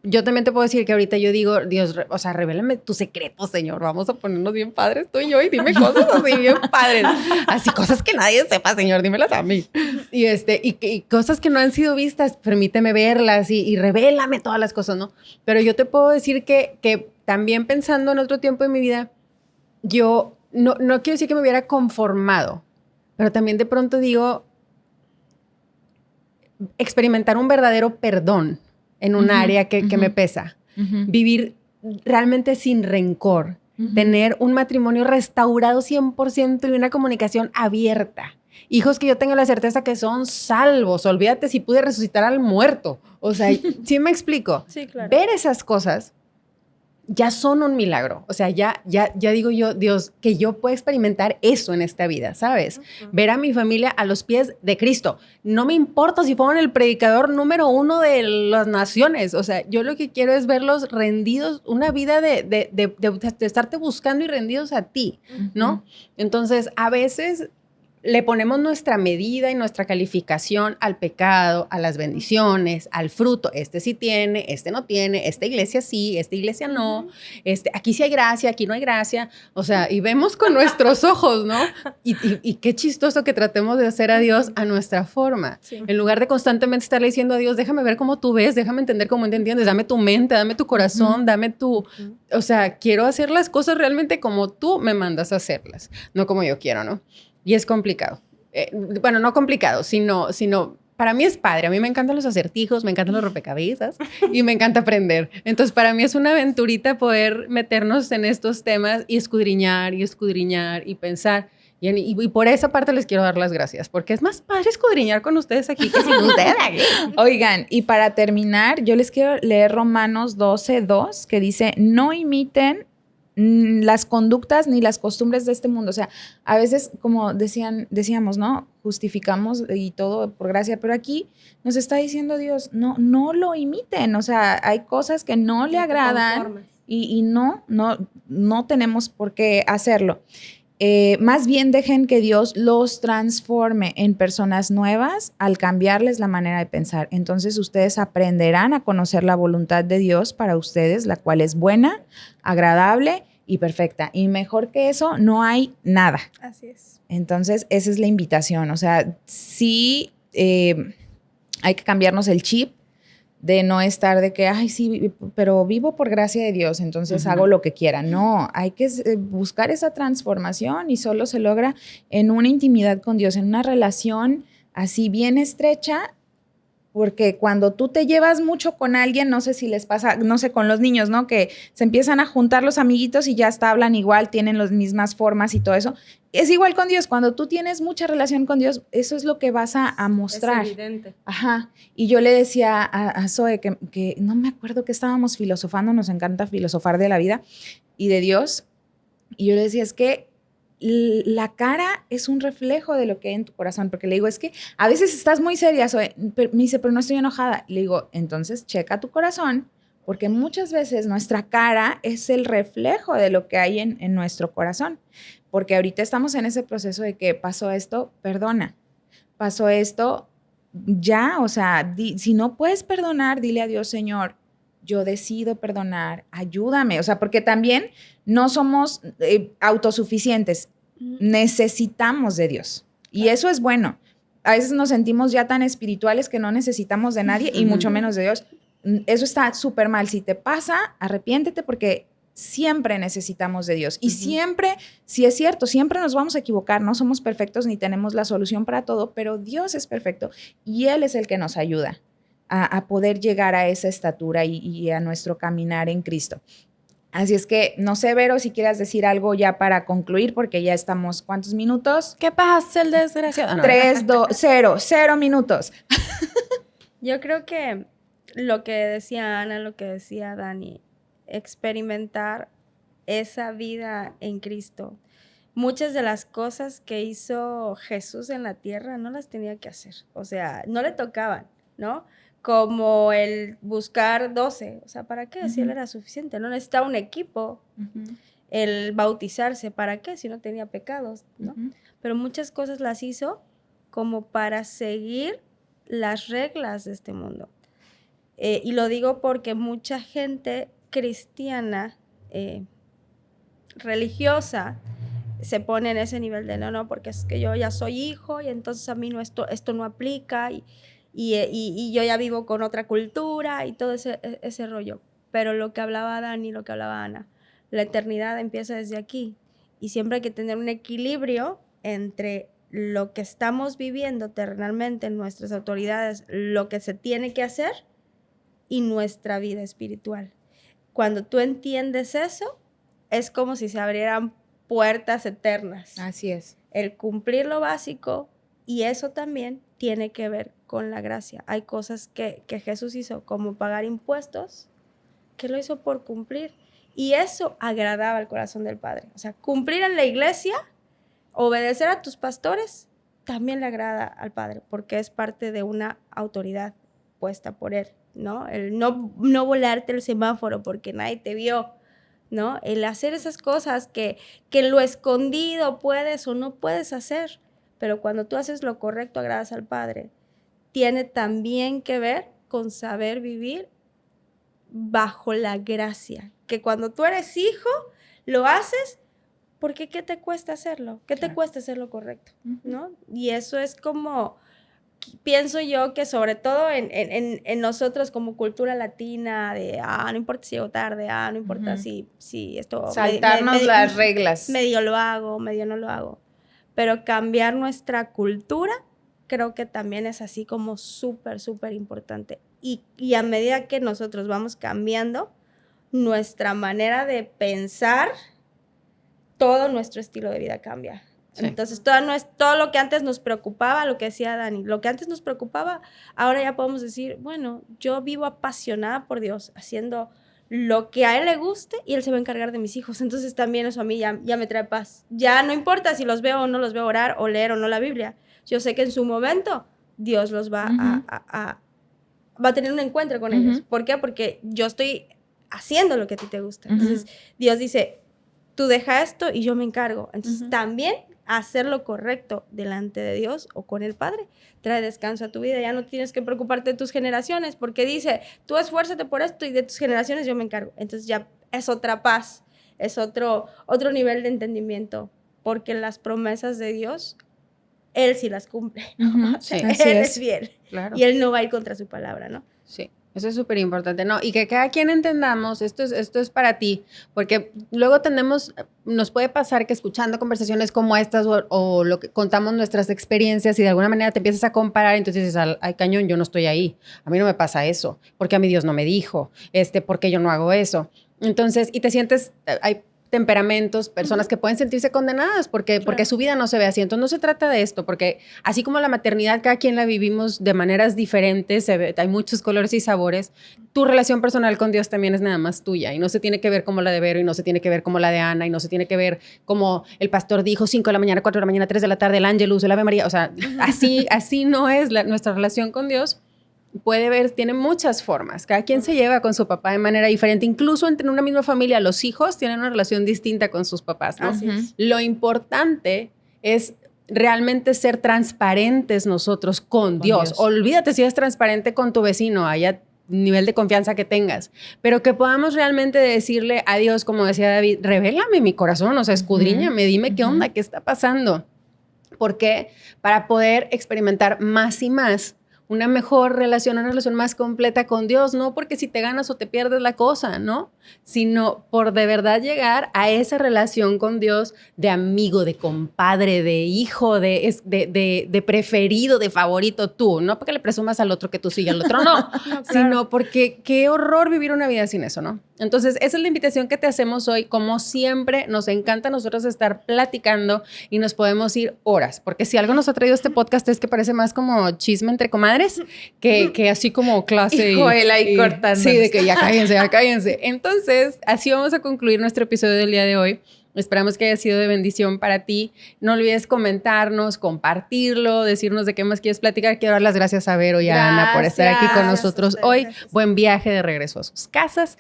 yo también te puedo decir que ahorita yo digo, Dios, o sea, revélame tus secretos, Señor, vamos a ponernos bien padres tú y yo y dime cosas así bien padres, así cosas que nadie sepa, Señor, dímelas a mí. Y cosas que no han sido vistas, permíteme verlas y revélame todas las cosas, ¿no? Pero yo te puedo decir que también pensando en otro tiempo de mi vida, yo no quiero decir que me hubiera conformado, pero también de pronto digo, experimentar un verdadero perdón en un área que me pesa. Vivir realmente sin rencor. Tener un matrimonio restaurado 100% y una comunicación abierta. Hijos que yo tenga la certeza que son salvos. Olvídate si pude resucitar al muerto. O sea, ¿sí me explico? Sí, claro. Ver esas cosas ya son un milagro. O sea, ya digo yo, Dios, que yo pueda experimentar eso en esta vida, ¿sabes? Ver a mi familia a los pies de Cristo. No me importa si fueron el predicador número 1 de las naciones. O sea, yo lo que quiero es verlos rendidos, una vida de estarte buscando y rendidos a ti, ¿no? Entonces, a veces le ponemos nuestra medida y nuestra calificación al pecado, a las bendiciones, al fruto. Este sí tiene, este no tiene, esta iglesia sí, esta iglesia no, aquí sí hay gracia, aquí no hay gracia. O sea, y vemos con nuestros ojos, ¿no? Y qué chistoso que tratemos de hacer a Dios a nuestra forma. Sí. En lugar de constantemente estarle diciendo a Dios, déjame ver cómo tú ves, déjame entender cómo te entiendes, dame tu mente, dame tu corazón, dame tu... O sea, quiero hacer las cosas realmente como tú me mandas a hacerlas, no como yo quiero, ¿no? Y es complicado. Bueno, no complicado, sino para mí es padre. A mí me encantan los acertijos, me encantan los rompecabezas y me encanta aprender. Entonces, para mí es una aventurita poder meternos en estos temas y escudriñar y pensar. Y por esa parte les quiero dar las gracias, porque es más padre escudriñar con ustedes aquí que sin ustedes aquí. Oigan, y para terminar, yo les quiero leer Romanos 12:2, que dice, no imiten las conductas ni las costumbres de este mundo. O sea, a veces, como decíamos, ¿no? Justificamos y todo por gracia, pero aquí nos está diciendo Dios, no lo imiten. O sea, hay cosas que no le agradan y no tenemos por qué hacerlo. Más bien dejen que Dios los transforme en personas nuevas al cambiarles la manera de pensar. Entonces ustedes aprenderán a conocer la voluntad de Dios para ustedes, la cual es buena, agradable y perfecta. Y mejor que eso no hay nada. Así es. Entonces esa es la invitación. O sea, sí hay que cambiarnos el chip de no estar de que, ay, sí, pero vivo por gracia de Dios, entonces hago lo que quiera. No, hay que buscar esa transformación y solo se logra en una intimidad con Dios, en una relación así bien estrecha, porque cuando tú te llevas mucho con alguien, no sé si les pasa, no sé, con los niños, ¿no? Que se empiezan a juntar los amiguitos y ya hasta hablan igual, tienen las mismas formas y todo eso. Es igual con Dios. Cuando tú tienes mucha relación con Dios, eso es lo que vas a mostrar. Es evidente. Ajá. Y yo le decía a Zoe que no me acuerdo que estábamos filosofando, nos encanta filosofar de la vida y de Dios. Y yo le decía, es que la cara es un reflejo de lo que hay en tu corazón, porque le digo, es que a veces estás muy seria, Zoe. Me dice, pero no estoy enojada. Le digo, entonces checa tu corazón, porque muchas veces nuestra cara es el reflejo de lo que hay en nuestro corazón, porque ahorita estamos en ese proceso de que pasó esto, perdona, pasó esto, ya, o sea, si no puedes perdonar, dile a Dios, Señor, yo decido perdonar, ayúdame, o sea, porque también no somos autosuficientes, necesitamos de Dios y eso es bueno. A veces nos sentimos ya tan espirituales que no necesitamos de nadie y mucho menos de Dios. Eso está súper mal. Si te pasa, arrepiéntete porque siempre necesitamos de Dios. Y siempre, sí es cierto, siempre nos vamos a equivocar, no somos perfectos ni tenemos la solución para todo, pero Dios es perfecto y Él es el que nos ayuda a poder llegar a esa estatura y a nuestro caminar en Cristo. Así es que, no sé, Vero, si quieras decir algo ya para concluir, porque ya estamos, ¿cuántos minutos? ¿Qué pasa, el desgraciado? No. 3, 2, 0 minutos. Yo creo que lo que decía Ana, lo que decía Dani, experimentar esa vida en Cristo. Muchas de las cosas que hizo Jesús en la tierra no las tenía que hacer, o sea, no le tocaban, ¿no? Como el buscar 12, o sea, ¿para qué? Si él era suficiente, no necesitaba un equipo, el bautizarse, ¿para qué? Si no tenía pecados, ¿no? Pero muchas cosas las hizo como para seguir las reglas de este mundo. Y lo digo porque mucha gente cristiana, religiosa, se pone en ese nivel de no, porque es que yo ya soy hijo y entonces a mí no, esto no aplica y yo ya vivo con otra cultura y todo ese rollo. Pero lo que hablaba Dani, lo que hablaba Ana, la eternidad empieza desde aquí y siempre hay que tener un equilibrio entre lo que estamos viviendo terrenalmente en nuestras autoridades, lo que se tiene que hacer y nuestra vida espiritual. Cuando tú entiendes eso, es como si se abrieran puertas eternas. Así es. El cumplir lo básico, y eso también tiene que ver con la gracia. Hay cosas que Jesús hizo, como pagar impuestos, que lo hizo por cumplir. Y eso agradaba al corazón del Padre. O sea, cumplir en la iglesia, obedecer a tus pastores, también le agrada al Padre, porque es parte de una autoridad puesta por Él, ¿no? El no volarte el semáforo porque nadie te vio, ¿no? El hacer esas cosas que en lo escondido puedes o no puedes hacer, pero cuando tú haces lo correcto agradas al Padre. Tiene también que ver con saber vivir bajo la gracia, que cuando tú eres hijo, lo haces porque ¿qué te cuesta hacerlo? ¿Qué te cuesta hacer lo correcto? ¿No? Y eso es como, pienso yo que sobre todo en nosotros como cultura latina, de, no importa si llego tarde, no importa si esto... Saltarnos las reglas. Medio lo hago, medio no lo hago. Pero cambiar nuestra cultura creo que también es así como súper, súper importante. Y a medida que nosotros vamos cambiando nuestra manera de pensar, todo nuestro estilo de vida cambia. Sí. Entonces, todo lo que antes nos preocupaba, lo que decía Dani, lo que antes nos preocupaba, ahora ya podemos decir, bueno, yo vivo apasionada por Dios, haciendo lo que a Él le guste y Él se va a encargar de mis hijos. Entonces, también eso a mí ya me trae paz. Ya no importa si los veo o no los veo orar o leer o no la Biblia. Yo sé que en su momento Dios los va va a tener un encuentro con ellos. ¿Por qué? Porque yo estoy haciendo lo que a ti te gusta. Entonces, Dios dice, tú deja esto y yo me encargo. Entonces, también hacer lo correcto delante de Dios o con el Padre trae descanso a tu vida. Ya no tienes que preocuparte de tus generaciones porque dice, tú esfuérzate por esto y de tus generaciones yo me encargo. Entonces, ya es otra paz, es otro nivel de entendimiento, porque las promesas de Dios, Él sí las cumple. O sea, sí, Él es fiel. Claro. Y Él no va a ir contra su palabra, ¿no? Sí. Eso es súper importante, ¿no? Y que cada quien entendamos, esto es para ti, porque luego nos puede pasar que escuchando conversaciones como estas o lo que contamos nuestras experiencias y de alguna manera te empiezas a comparar, entonces dices, ay, cañón, yo no estoy ahí, a mí no me pasa eso, porque a mí Dios no me dijo, porque yo no hago eso. Entonces, y te sientes, hay temperamentos, personas que pueden sentirse condenadas porque su vida no se ve así. Entonces no se trata de esto, porque así como la maternidad cada quien la vivimos de maneras diferentes, hay muchos colores y sabores, tu relación personal con Dios también es nada más tuya y no se tiene que ver como la de Vero y no se tiene que ver como la de Ana y no se tiene que ver como el pastor dijo 5 de la mañana, 4 de la mañana, 3 de la tarde, el Ángelus, el Ave María. O sea, así no es nuestra relación con Dios. Tiene muchas formas. Cada quien se lleva con su papá de manera diferente. Incluso entre una misma familia, los hijos tienen una relación distinta con sus papás, ¿no? Así es. Lo importante es realmente ser transparentes nosotros con Dios. Olvídate si eres transparente con tu vecino, haya nivel de confianza que tengas, pero que podamos realmente decirle a Dios, como decía David, revélame mi corazón, o sea, escudriñame, dime qué onda, qué está pasando. Porque para poder experimentar más y más una mejor relación, una relación más completa con Dios, no porque si te ganas o te pierdes la cosa, ¿no? Sino por de verdad llegar a esa relación con Dios de amigo, de compadre, de hijo, de preferido, de favorito tú, no porque le presumas al otro que tú sigues al otro, no, sino porque qué horror vivir una vida sin eso, ¿no? Entonces, esa es la invitación que te hacemos hoy. Como siempre, nos encanta a nosotros estar platicando y nos podemos ir horas, porque si algo nos ha traído este podcast es que parece más como chisme entre comadres que así como clase. Y Joel ahí cortando. Sí, de que ya cállense. Entonces, así vamos a concluir nuestro episodio del día de hoy. Esperamos que haya sido de bendición para ti. No olvides comentarnos, compartirlo, decirnos de qué más quieres platicar. Quiero dar las gracias a Vero y a Ana por estar aquí con nosotros hoy. Gracias. Buen viaje de regreso a sus casas.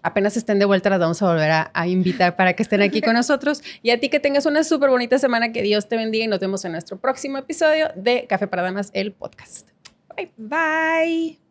Apenas estén de vuelta, las vamos a volver a invitar para que estén aquí con nosotros. Y a ti que tengas una súper bonita semana, que Dios te bendiga y nos vemos en nuestro próximo episodio de Café para Damas, el podcast. Bye. Bye.